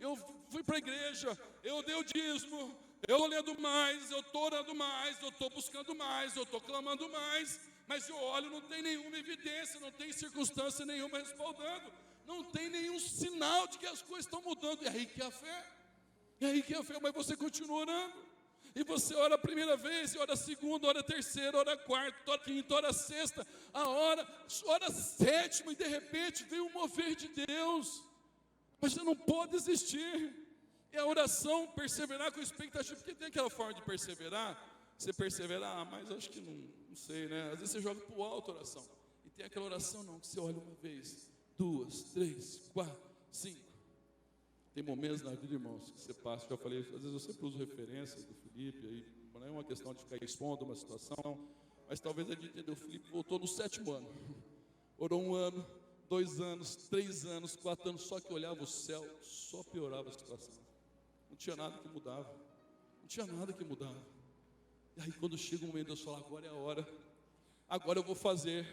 S1: eu fui para a igreja, eu dei o dízimo, eu estou lendo mais, eu estou orando mais, eu estou buscando mais, eu estou clamando mais, mas eu olho, não tem nenhuma evidência, não tem circunstância nenhuma respaldando, não tem nenhum sinal de que as coisas estão mudando. É aí que é a fé, mas você continua orando. E você ora a primeira vez, ora a segunda, ora a terceira, ora a quarta, ora a quinta, ora a sexta, ora a sétima, e de repente vem o mover de Deus. Mas você não pode desistir. É a oração, perseverar com expectativa, porque tem aquela forma de perseverar, você perseverar, mas acho que não sei, né? Às vezes você joga para o alto a oração. E tem aquela oração não, que você olha uma vez, 2, 3, 4, 5. Tem momentos na vida, irmãos, que você passa, que eu falei, às vezes eu sempre uso referências do Felipe, aí não é uma questão de ficar expondo uma situação, mas talvez a gente entendeu, o Felipe voltou no 7º ano, orou 1 ano, 2 anos, 3 anos, 4 anos, só que olhava o céu, só piorava a situação, não tinha nada que mudava, e aí quando chega um momento, Deus fala, agora é a hora, agora eu vou fazer,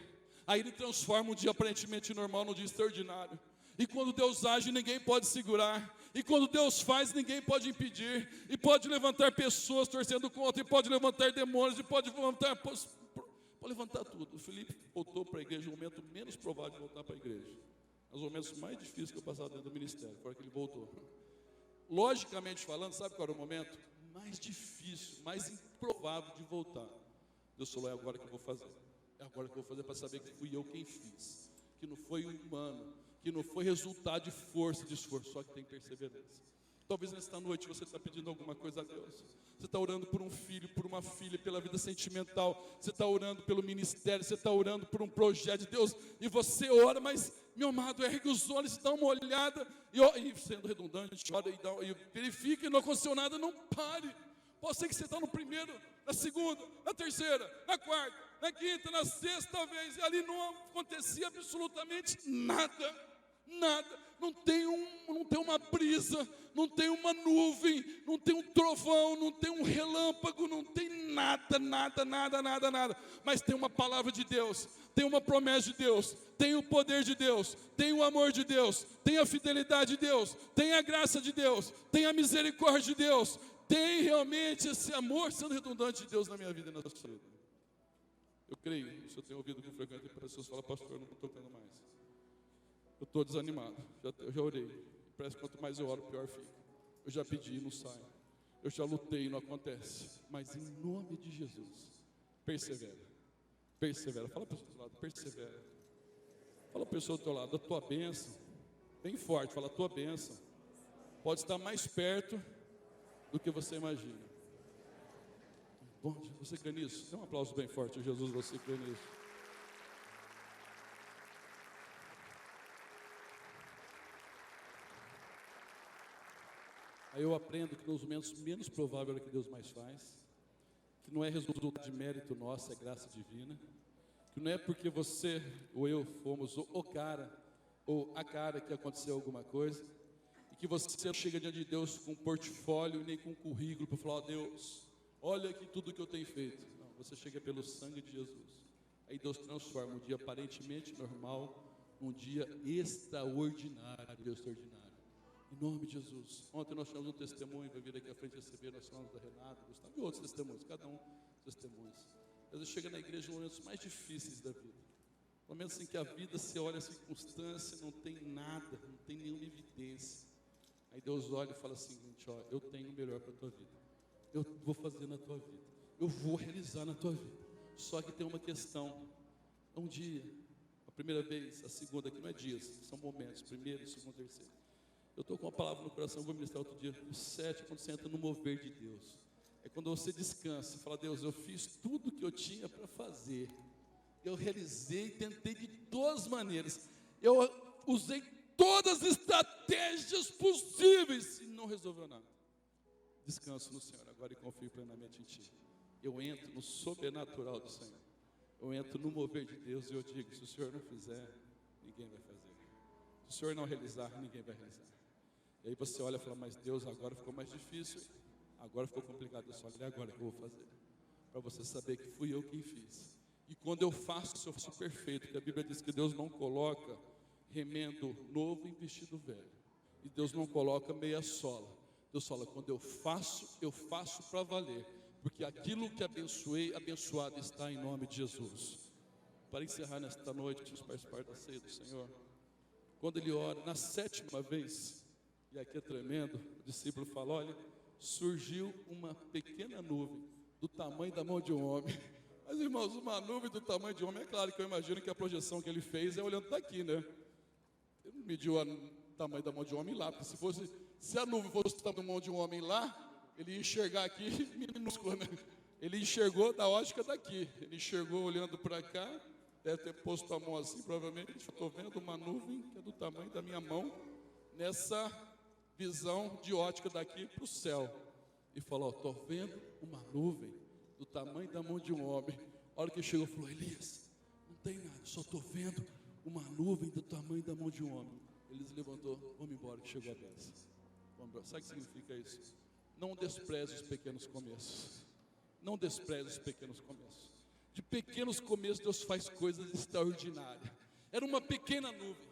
S1: aí Ele transforma um dia aparentemente normal num dia extraordinário. E quando Deus age, ninguém pode segurar. E quando Deus faz, ninguém pode impedir. E pode levantar pessoas torcendo contra. E pode levantar demônios. E pode Pode levantar tudo. O Felipe voltou para a igreja no momento menos provável de voltar para a igreja. Nos momentos mais difíceis que eu passava dentro do ministério, foi que ele voltou. Logicamente falando, sabe qual era o momento? Mais difícil, mais improvável de voltar. Deus falou, é agora que eu vou fazer. É agora que eu vou fazer para saber que fui eu quem fiz. Que não foi humano, que não foi resultado de força e de esforço, só que tem perseverança. Talvez nesta noite você está pedindo alguma coisa a Deus. Você está orando por um filho, por uma filha, pela vida sentimental. Você está orando pelo ministério, você está orando por um projeto de Deus. E você ora, mas, meu amado, ergue os olhos, dá uma olhada. E sendo redundante, ora e verifica e não aconteceu nada, não pare. Pode ser que você está no primeiro, na segunda, na terceira, na quarta, na quinta, na sexta vez. E ali não acontecia absolutamente nada. Nada, não tem uma brisa, não tem uma nuvem, não tem um trovão, não tem um relâmpago, não tem nada, mas tem uma palavra de Deus, tem uma promessa de Deus, tem o poder de Deus, tem o amor de Deus, tem a fidelidade de Deus, tem a graça de Deus, tem a misericórdia de Deus, tem realmente esse amor sendo redundante de Deus na minha vida e na sua vida. Eu creio, se eu tenho ouvido com frequência pessoas falam, pastor, eu não estou tendo mais. Eu estou desanimado, eu já orei. Parece que quanto mais eu oro, pior fica. Eu já pedi e não sai. Eu já lutei e não acontece. Mas em nome de Jesus, persevera. Persevera. Fala para o seu lado, persevera. Fala para a pessoa do teu lado, a tua bênção, bem forte, fala, a tua bênção pode estar mais perto do que você imagina. Bom, você crê nisso? Dê um aplauso bem forte, Jesus, você crê nisso. Aí eu aprendo que nos momentos menos prováveis é que Deus mais faz, que não é resultado de mérito nosso, é graça divina, que não é porque você ou eu fomos o cara ou a cara que aconteceu alguma coisa, e que você chega diante de Deus com um portfólio e nem com um currículo para falar, ó Deus, olha aqui tudo que eu tenho feito. Não, você chega pelo sangue de Jesus. Aí Deus transforma um dia aparentemente normal num dia extraordinário, Deus extraordinário. Em nome de Jesus. Ontem nós tivemos um testemunho, vai vir aqui à frente receber, nós falamos da Renata, Gustavo, e outros testemunhos, cada um testemunhos. Às vezes chega na igreja nos momentos mais difíceis da vida. Momentos em que a vida, você olha a circunstância, não tem nada, não tem nenhuma evidência. Aí Deus olha e fala o seguinte, ó, eu tenho o melhor para a tua vida. Eu vou fazer na tua vida. Eu vou realizar na tua vida. Só que tem uma questão. Um dia, a primeira vez, a segunda, aqui não é dias, são momentos, primeiro, segundo, terceiro. Eu estou com uma palavra no coração, vou ministrar outro dia. O 7, quando você entra no mover de Deus. É quando você descansa, fala, Deus, eu fiz tudo que eu tinha para fazer. Eu realizei, tentei de todas as maneiras. Eu usei todas as estratégias possíveis e não resolveu nada. Descanso no Senhor agora e confio plenamente em Ti. Eu entro no sobrenatural do Senhor. Eu entro no mover de Deus e eu digo, se o Senhor não fizer, ninguém vai fazer. Se o Senhor não realizar, ninguém vai realizar. E aí você olha e fala, mas Deus, agora ficou mais difícil, agora ficou complicado. Deus fala, é agora que eu vou fazer. Para você saber que fui eu quem fiz. E quando eu faço perfeito, porque a Bíblia diz que Deus não coloca remendo novo em vestido velho. E Deus não coloca meia sola. Deus fala, quando eu faço para valer. Porque aquilo que abençoei, abençoado está em nome de Jesus. Para encerrar nesta noite, vamos participar da ceia do Senhor. Quando ele ora, na 7ª vez, e aqui é tremendo, o discípulo fala, olha, surgiu uma pequena nuvem do tamanho da mão de um homem. Mas irmãos, uma nuvem do tamanho de um homem, é claro que eu imagino que a projeção que ele fez é olhando daqui, né? Ele não mediu o tamanho da mão de um homem lá, porque se a nuvem fosse o tamanho da mão de um homem lá, ele ia enxergar aqui minúsculo, né? Ele enxergou da ótica daqui, ele enxergou olhando para cá, deve ter posto a mão assim, provavelmente, estou vendo uma nuvem que é do tamanho da minha mão, nessa visão de ótica daqui para o céu. E falou, estou vendo uma nuvem do tamanho da mão de um homem. A hora que chegou, falou, Elias, não tem nada, só estou vendo uma nuvem do tamanho da mão de um homem. Elias levantou, vamos embora que chegou a bênção. Sabe o que significa isso? Não despreze os pequenos começos. Não despreze os pequenos começos. De pequenos começos Deus faz coisas extraordinárias. Era uma pequena nuvem.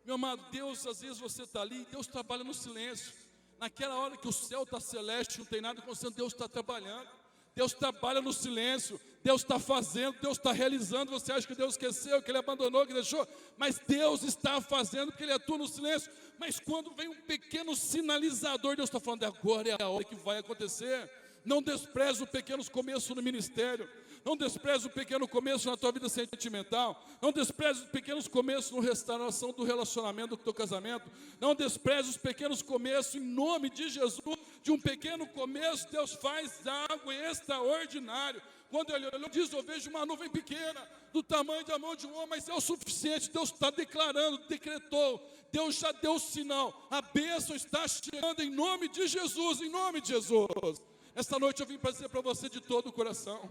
S1: Meu amado, Deus, às vezes você está ali, Deus trabalha no silêncio. Naquela hora que o céu está celeste, não tem nada acontecendo, Deus está trabalhando. Deus trabalha no silêncio. Deus está fazendo, Deus está realizando. Você acha que Deus esqueceu, que Ele abandonou, que deixou? Mas Deus está fazendo, porque Ele atua no silêncio. Mas quando vem um pequeno sinalizador, Deus está falando, agora é a hora que vai acontecer. Não despreze os pequenos começos no ministério. Não despreze o pequeno começo na tua vida sentimental. Não despreze os pequenos começos na restauração do relacionamento do teu casamento. Não despreze os pequenos começos em nome de Jesus. De um pequeno começo, Deus faz algo extraordinário. Quando Ele diz, eu vejo uma nuvem pequena, do tamanho da mão de um homem, mas é o suficiente. Deus está declarando, decretou. Deus já deu o sinal. A bênção está chegando em nome de Jesus, em nome de Jesus. Esta noite eu vim para dizer para você de todo o coração.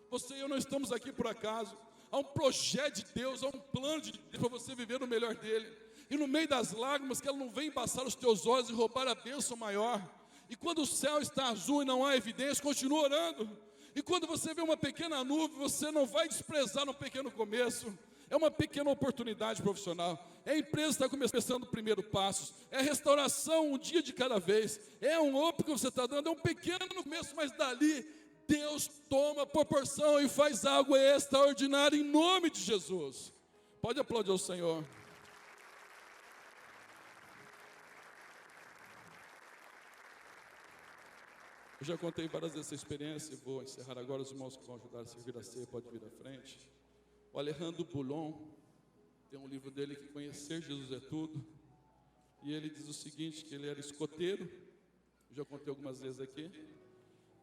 S1: Você e eu não estamos aqui por acaso. Há um projeto de Deus, há um plano de Deus para você viver no melhor dele. E no meio das lágrimas, que ela não vem embaçar os teus olhos e roubar a bênção maior. E quando o céu está azul e não há evidência, continua orando. E quando você vê uma pequena nuvem, você não vai desprezar no pequeno começo. É uma pequena oportunidade profissional. É a empresa que está começando o primeiro passo. É a restauração um dia de cada vez. É um opo que você está dando. É um pequeno no começo, mas dali Deus toma proporção e faz algo extraordinário em nome de Jesus. Pode aplaudir ao Senhor. Eu já contei várias vezes essa experiência e vou encerrar agora. Os irmãos que vão ajudar a servir a ceia podem vir à frente. O Alejandro Boulon tem um livro dele que Conhecer Jesus é Tudo. E ele diz o seguinte, que ele era escoteiro. Eu já contei algumas vezes aqui.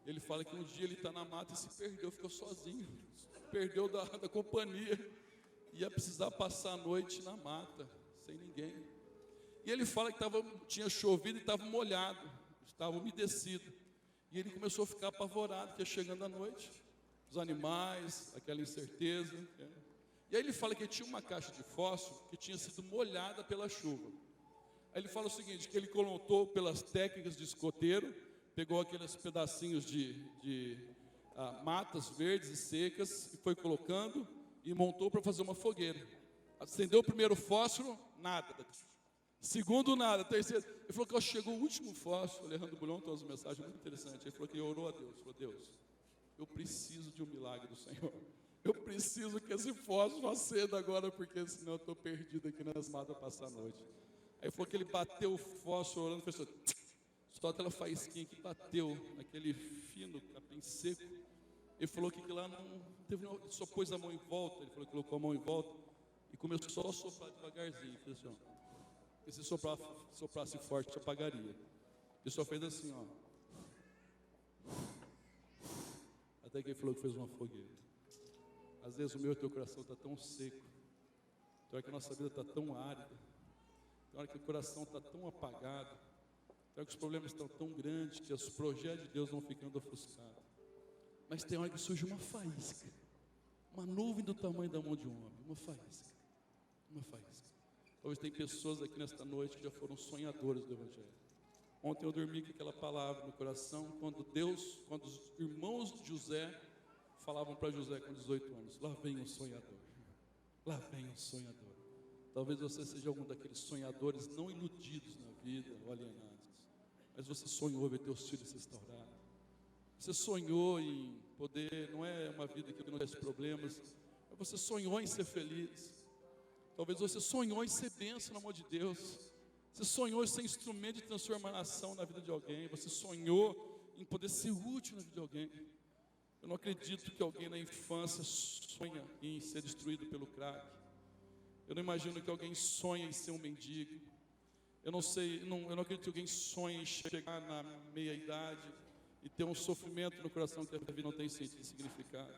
S1: Ele fala que um dia ele está na mata e se perdeu, ficou sozinho. Perdeu da companhia. Ia precisar passar a noite na mata, sem ninguém. E ele fala que tinha chovido e estava molhado, estava umedecido. E ele começou a ficar apavorado, que ia chegando a noite. Os animais, aquela incerteza. E aí ele fala que tinha uma caixa de fósforo que tinha sido molhada pela chuva. Aí ele fala o seguinte, que ele colocou pelas técnicas de escoteiro, pegou aqueles pedacinhos de matas verdes e secas, e foi colocando e montou para fazer uma fogueira. Acendeu o primeiro fósforo, nada. Segundo, nada. Terceiro, ele falou que chegou o último fósforo. Alejandro Bulhão tem uma mensagem muito interessante. Ele falou que orou a Deus. Ele falou, Deus, eu preciso de um milagre do Senhor. Eu preciso que esse fósforo acenda agora, porque senão eu estou perdido aqui nas matas para passar a noite. Aí falou que ele bateu o fósforo orando, fez só aquela faísquinha que bateu naquele fino capim seco. Ele falou que lá não teve, só pôs a mão em volta. Ele falou que colocou a mão em volta e começou só a soprar devagarzinho. Fez assim, ó. E se soprasse forte, apagaria. Ele só fez assim, ó. Até que ele falou que fez uma fogueira. Às vezes o meu e o teu coração está tão seco. Tem hora que a nossa vida está tão árida. Tem hora que o coração está tão apagado. Tem hora que os problemas estão tão grandes que os projetos de Deus vão ficando ofuscados. Mas tem hora que surge uma faísca. Uma nuvem do tamanho da mão de um homem. Uma faísca. Uma faísca. Talvez tem pessoas aqui nesta noite que já foram sonhadores do Evangelho. Ontem eu dormi com aquela palavra no coração, quando os irmãos de José falavam para José com 18 anos, lá vem um sonhador, lá vem um sonhador. Talvez você seja algum daqueles sonhadores não iludidos na vida, ou alienados, mas você sonhou ver teus filhos restaurados. Você sonhou em poder, não é uma vida que não tivesse problemas, mas você sonhou em ser feliz. Talvez você sonhou em ser bênção no amor de Deus. Você sonhou em ser instrumento de transformação na vida de alguém. Você sonhou em poder ser útil na vida de alguém. Eu não acredito que alguém na infância sonha em ser destruído pelo crack. Eu não imagino que alguém sonhe em ser um mendigo. Eu não acredito que alguém sonhe em chegar na meia-idade e ter um sofrimento no coração que a vida não tem sentido e significado.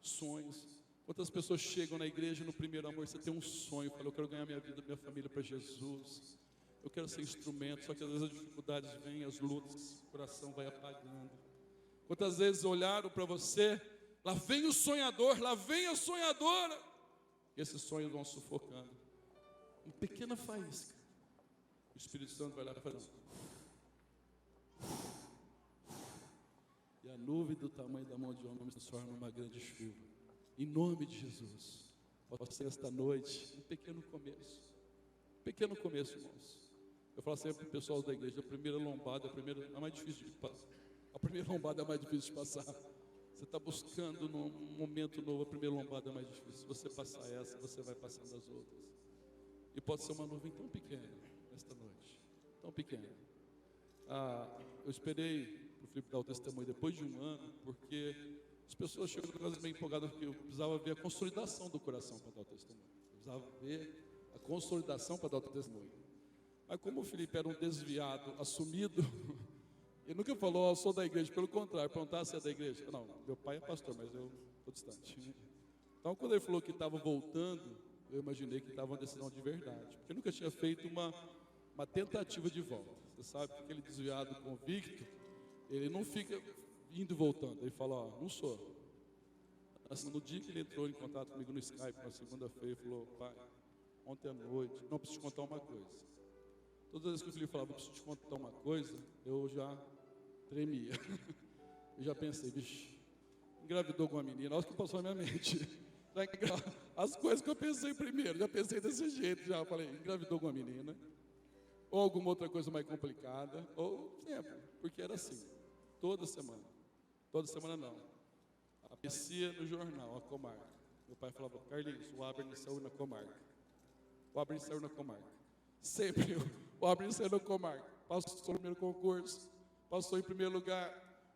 S1: Sonhos. Quantas pessoas chegam na igreja no primeiro amor, você tem um sonho, fala, eu quero ganhar minha vida, minha família para Jesus. Eu quero ser instrumento, só que às vezes as dificuldades vêm, as lutas, o coração vai apagando. Quantas vezes olharam para você, lá vem o sonhador, lá vem a sonhadora. E esses sonhos vão sufocando. Uma pequena faísca. O Espírito Santo vai lá e faz. E a nuvem do tamanho da mão de homem se transforma numa grande chuva. Em nome de Jesus, pode ser esta noite um pequeno começo. Pequeno começo, irmãos. Eu falo sempre para o pessoal da igreja, a primeira lombada, é a mais difícil de passar. A primeira lombada é a mais difícil de passar. Você está buscando num momento novo, a primeira lombada é mais difícil. Se você passar essa, você vai passando as outras. E pode ser uma nuvem tão pequena esta noite, tão pequena. Eu esperei para o Felipe dar o testemunho depois de um ano, porque as pessoas chegam meio empolgadas, porque eu precisava ver a consolidação do coração para dar o testemunho. Eu precisava ver a consolidação para dar o testemunho. Mas como o Felipe era um desviado, assumido, ele nunca falou, eu sou da igreja. Pelo contrário, perguntar se é da igreja. Não, meu pai é pastor, mas eu estou distante. Então, quando ele falou que estava voltando, eu imaginei que estava uma decisão de verdade. Porque eu nunca tinha feito uma tentativa de volta. Você sabe que aquele desviado convicto, ele não fica indo e voltando. Ele fala, ó, não sou. Assim, no dia que ele entrou em contato comigo no Skype, na segunda-feira, ele falou, pai, ontem à noite, não, preciso te contar uma coisa. Todas as vezes que o Felipe falava, preciso te contar uma coisa, eu já tremia. Eu já pensei, bicho, engravidou com uma menina, olha o que passou na minha mente. As coisas que eu pensei primeiro, já pensei desse jeito, já falei, engravidou com uma menina, ou alguma outra coisa mais complicada, ou sempre, porque era assim, toda semana não, aparecia no jornal, a comarca. Meu pai falava, Carlinhos, o Abner saiu na comarca, sempre, o Abner saiu na comarca, passou no primeiro concurso, passou em primeiro lugar,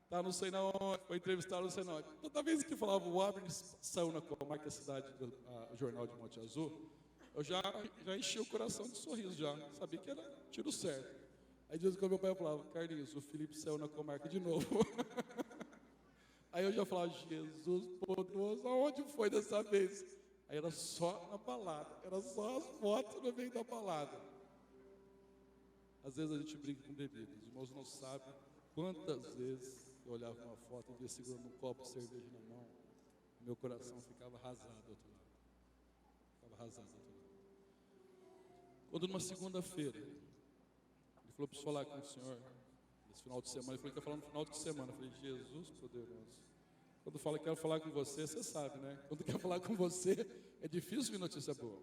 S1: tá não sei na onde, foi entrevistado não sei na onde. Toda vez que falava o Abner saiu na comarca, a cidade, o jornal de Monte Azul, eu já enchi o coração de sorriso já, sabia que era tiro certo. Aí de vez em quando meu pai falava, Carlinhos, o Felipe saiu na comarca de novo. Aí eu já falava, Jesus poderoso, aonde foi dessa vez? Aí era só na balada, era só as fotos no meio da balada. Às vezes a gente brinca com bebida, os irmãos não sabem quantas vezes eu olhava uma foto e via segurando um copo de cerveja na mão, meu coração ficava arrasado do outro lado. Quando numa segunda-feira, ele falou para falar com o senhor, nesse final de semana, ele falou que ia falar no final de semana. Eu falei, Jesus poderoso. Quando fala que quero falar com você, você sabe, né? Quando quer falar com você, é difícil vir notícia boa.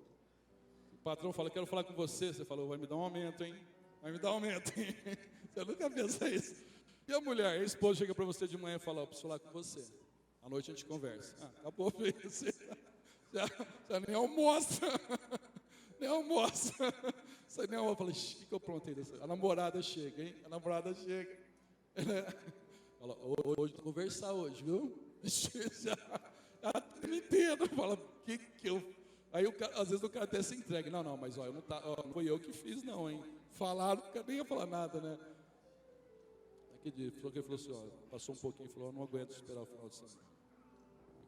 S1: O patrão fala, quero falar com você, você falou, vai me dar um aumento, hein? Você nunca pensa isso. E a mulher, a esposa chega para você de manhã e fala, preciso falar com você. À noite a gente conversa. Acabou, você já nem almoça. Nem almoça. Você nem almoça. Fala, o que eu aprontei dessa? A namorada chega, hein? Fala, hoje vou conversar hoje, viu? Já me entendo. Fala, o que eu... Aí às vezes o cara até se entrega. Não, mas ó, não foi eu que fiz não, hein? Falaram, o cara nem ia falar nada, né? Ele falou assim, ó, passou um pouquinho e falou, eu não aguento esperar o final de semana.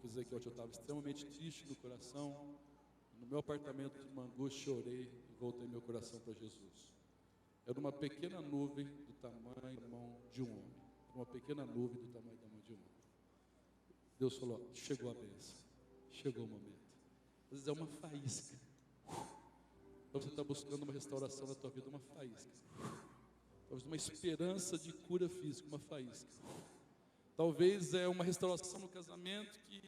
S1: Quer dizer que eu estava extremamente triste no coração, no meu apartamento de Mangu, chorei e voltei meu coração para Jesus. Era uma pequena nuvem do tamanho da mão de um homem. Uma pequena nuvem do tamanho da mão de um homem. Deus falou, chegou a bênção, chegou o momento. Às vezes é uma faísca. Você está buscando uma restauração da tua vida, uma faísca. Talvez uma esperança de cura física, uma faísca. Talvez é uma restauração no casamento que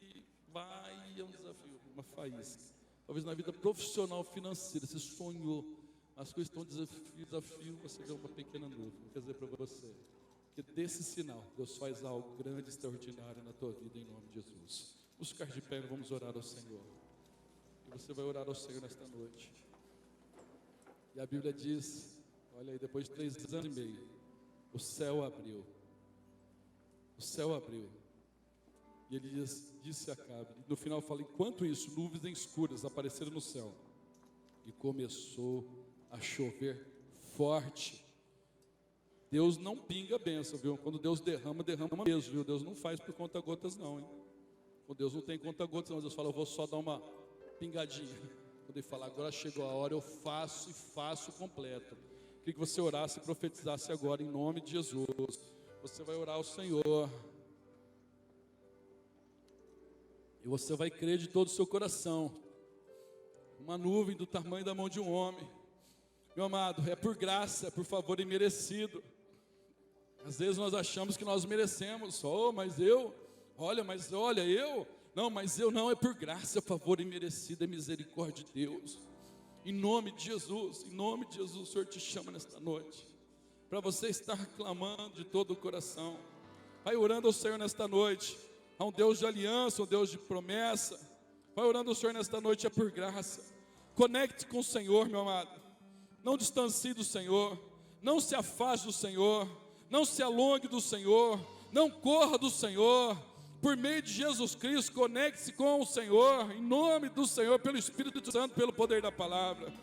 S1: é um desafio, uma faísca. Talvez na vida profissional, financeira, você sonhou, as coisas estão desafio, você vê uma pequena nuvem. Quer dizer para você, que desse sinal, Deus faz algo grande, extraordinário na tua vida, em nome de Jesus. Vamos ficar de pé, vamos orar ao Senhor. E você vai orar ao Senhor nesta noite. E a Bíblia diz, olha aí, depois de 3 anos e meio, o céu abriu. O céu abriu. E ele disse a Acabe, no final fala, enquanto isso, nuvens escuras apareceram no céu. E começou a chover forte. Deus não pinga a bênção, viu? Quando Deus derrama mesmo, viu? Deus não faz por conta-gotas não, hein? Com Deus não tem conta-gotas não. Deus fala, eu vou só dar uma pingadinha. Quando ele fala, agora chegou a hora, eu faço e faço completo. Queria que você orasse e profetizasse agora, em nome de Jesus. Você vai orar ao Senhor. E você vai crer de todo o seu coração. Uma nuvem do tamanho da mão de um homem. Meu amado, é por graça, é por favor imerecido. Às vezes nós achamos que nós merecemos. Mas eu. Não, mas eu não, é por graça, é favor imerecido, é misericórdia de Deus. Em nome de Jesus, o Senhor te chama nesta noite. Para você estar clamando de todo o coração. Vai orando ao Senhor nesta noite. Há um Deus de aliança, um Deus de promessa. Vai orando ao Senhor nesta noite, é por graça. Conecte com o Senhor, meu amado. Não distancie do Senhor. Não se afaste do Senhor. Não se alongue do Senhor. Não corra do Senhor. Por meio de Jesus Cristo, conecte-se com o Senhor. Em nome do Senhor, pelo Espírito Santo, pelo poder da palavra.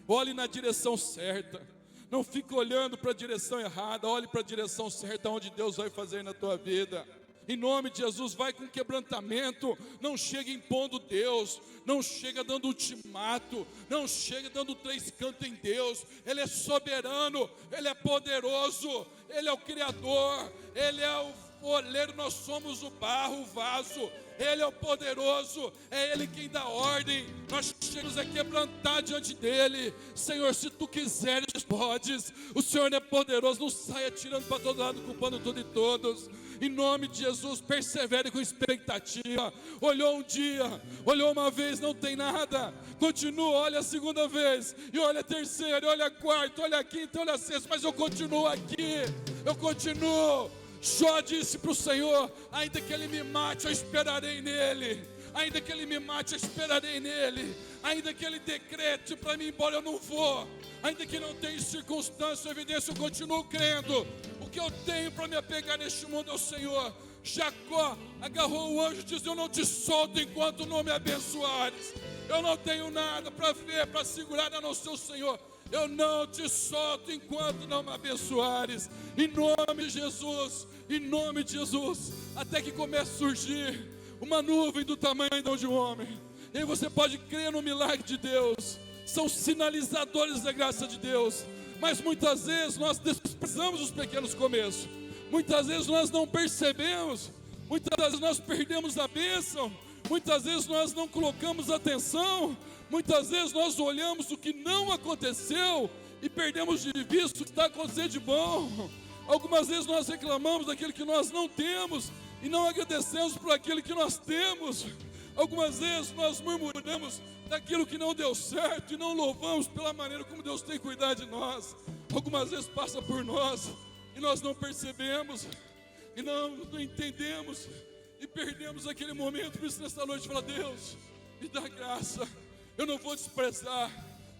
S1: Olhe na direção certa. Não fique olhando para a direção errada. Olhe para a direção certa, onde Deus vai fazer na tua vida. Em nome de Jesus, vai com quebrantamento. Não chega impondo Deus. Não chega dando ultimato. Não chega dando 3 cantos em Deus. Ele é soberano. Ele é poderoso. Ele é o Criador. Ele é o oleiro, nós somos o barro, o vaso. Ele é o poderoso, é Ele quem dá ordem. Nós chegamos a quebrantar diante dEle. Senhor, se Tu quiseres, podes. O Senhor é poderoso, não saia tirando para todo lado, culpando tudo e todos. Em nome de Jesus, persevere com expectativa. Olhou um dia, olhou uma vez, não tem nada. Continua, olha a segunda vez, e olha a terceira, e olha a quarta, olha a quinta, olha a sexta. Mas eu continuo aqui, eu continuo. Jó disse para o Senhor: ainda que Ele me mate, eu esperarei nele. Ainda que Ele me mate, eu esperarei nele. Ainda que Ele decrete para mim ir embora, eu não vou. Ainda que não tenha circunstância ou evidência, eu continuo crendo. O que eu tenho para me apegar neste mundo é o Senhor. Jacó agarrou o anjo e disse: eu não te solto enquanto não me abençoares. Eu não tenho nada para ver, para segurar, a não ser o Senhor. Eu não te solto enquanto não me abençoares. Em nome de Jesus, em nome de Jesus. Até que comece a surgir uma nuvem do tamanho de um homem. E aí você pode crer no milagre de Deus. São sinalizadores da graça de Deus. Mas muitas vezes nós desprezamos os pequenos começos. Muitas vezes nós não percebemos. Muitas vezes nós perdemos a bênção. Muitas vezes nós não colocamos atenção. Muitas vezes nós olhamos o que não aconteceu e perdemos de vista o que está acontecendo de bom. Algumas vezes nós reclamamos daquilo que nós não temos e não agradecemos por aquilo que nós temos. Algumas vezes nós murmuramos daquilo que não deu certo e não louvamos pela maneira como Deus tem cuidado de nós. Algumas vezes passa por nós e nós não percebemos e não entendemos e perdemos aquele momento. Por isso nesta noite fala: Deus, me dá graça. Eu não vou desprezar,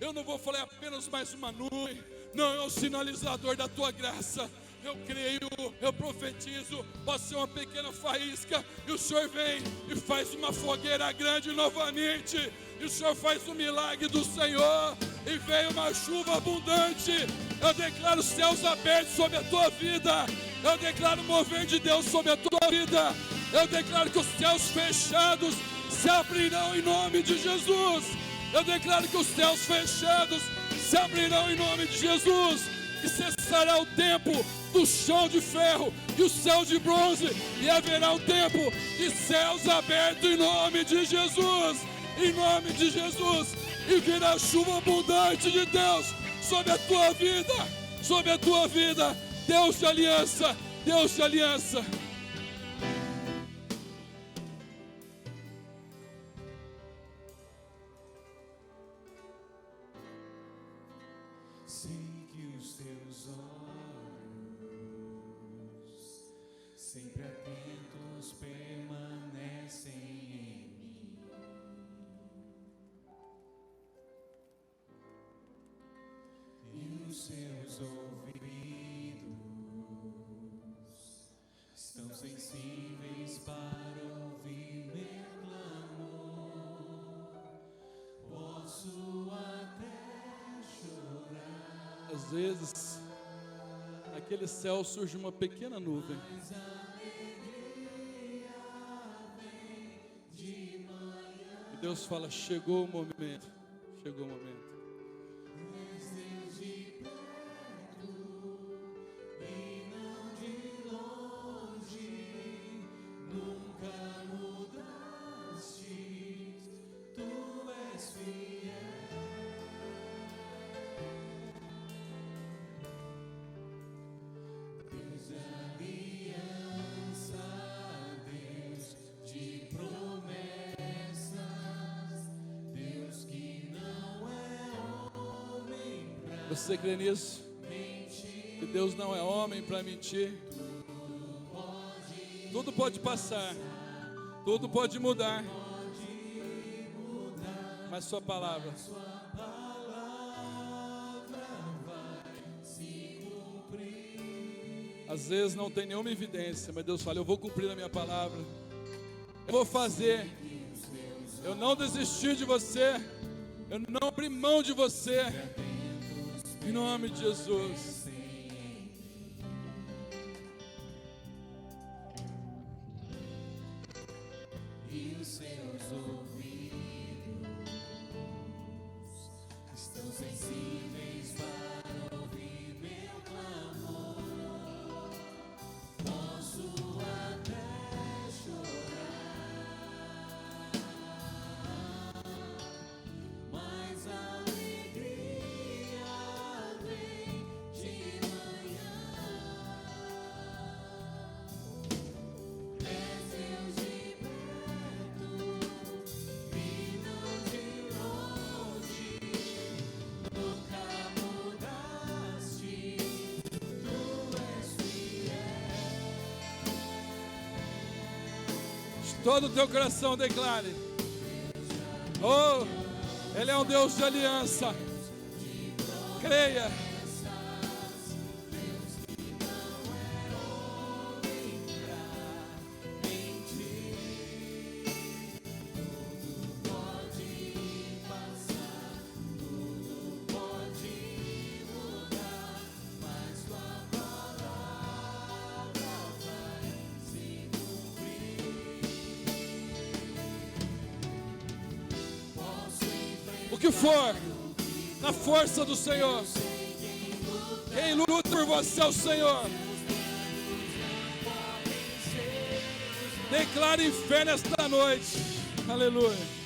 S1: eu não vou falar apenas mais uma nuvem. Não, é um sinalizador da Tua graça. Eu creio, eu profetizo. Pode ser uma pequena faísca e o Senhor vem e faz uma fogueira grande novamente. E o Senhor faz o milagre do Senhor e vem uma chuva abundante. Eu declaro os céus abertos sobre a tua vida. Eu declaro o mover de Deus sobre a tua vida. Eu declaro que os céus fechados se abrirão em nome de Jesus. Eu declaro que os céus fechados se abrirão em nome de Jesus. E cessará o tempo do chão de ferro e o céu de bronze. E haverá um tempo de céus abertos em nome de Jesus. Em nome de Jesus. E virá chuva abundante de Deus sobre a tua vida. Sobre a tua vida. Deus de aliança. Deus de aliança.
S2: Sempre atentos permanecem em mim, e os seus ouvidos estão sensíveis para ouvir meu clamor. Posso até chorar.
S1: Às vezes, naquele céu surge uma pequena nuvem. E Deus fala: chegou o momento. Chegou o momento. Você crê nisso? Que Deus não é homem para mentir. Tudo pode passar, Tudo pode mudar, mas sua palavra às vezes não tem nenhuma evidência, mas Deus fala, eu vou cumprir a minha palavra, eu vou fazer, eu não desisti de você, eu não abri mão de você, em nome de Jesus.
S2: E os seus ouvidos estão sensíveis para ouvir meu clamor. Posso até chorar, mas a alegria vem de manhã. És Deus de perto e não de longe, nunca mudaste, tu és fiel.
S1: De todo o teu coração declare, oh, Ele é um Deus de aliança, creia. O que for, na força do Senhor. Quem luta por você é o Senhor. Declare fé nesta noite. Aleluia.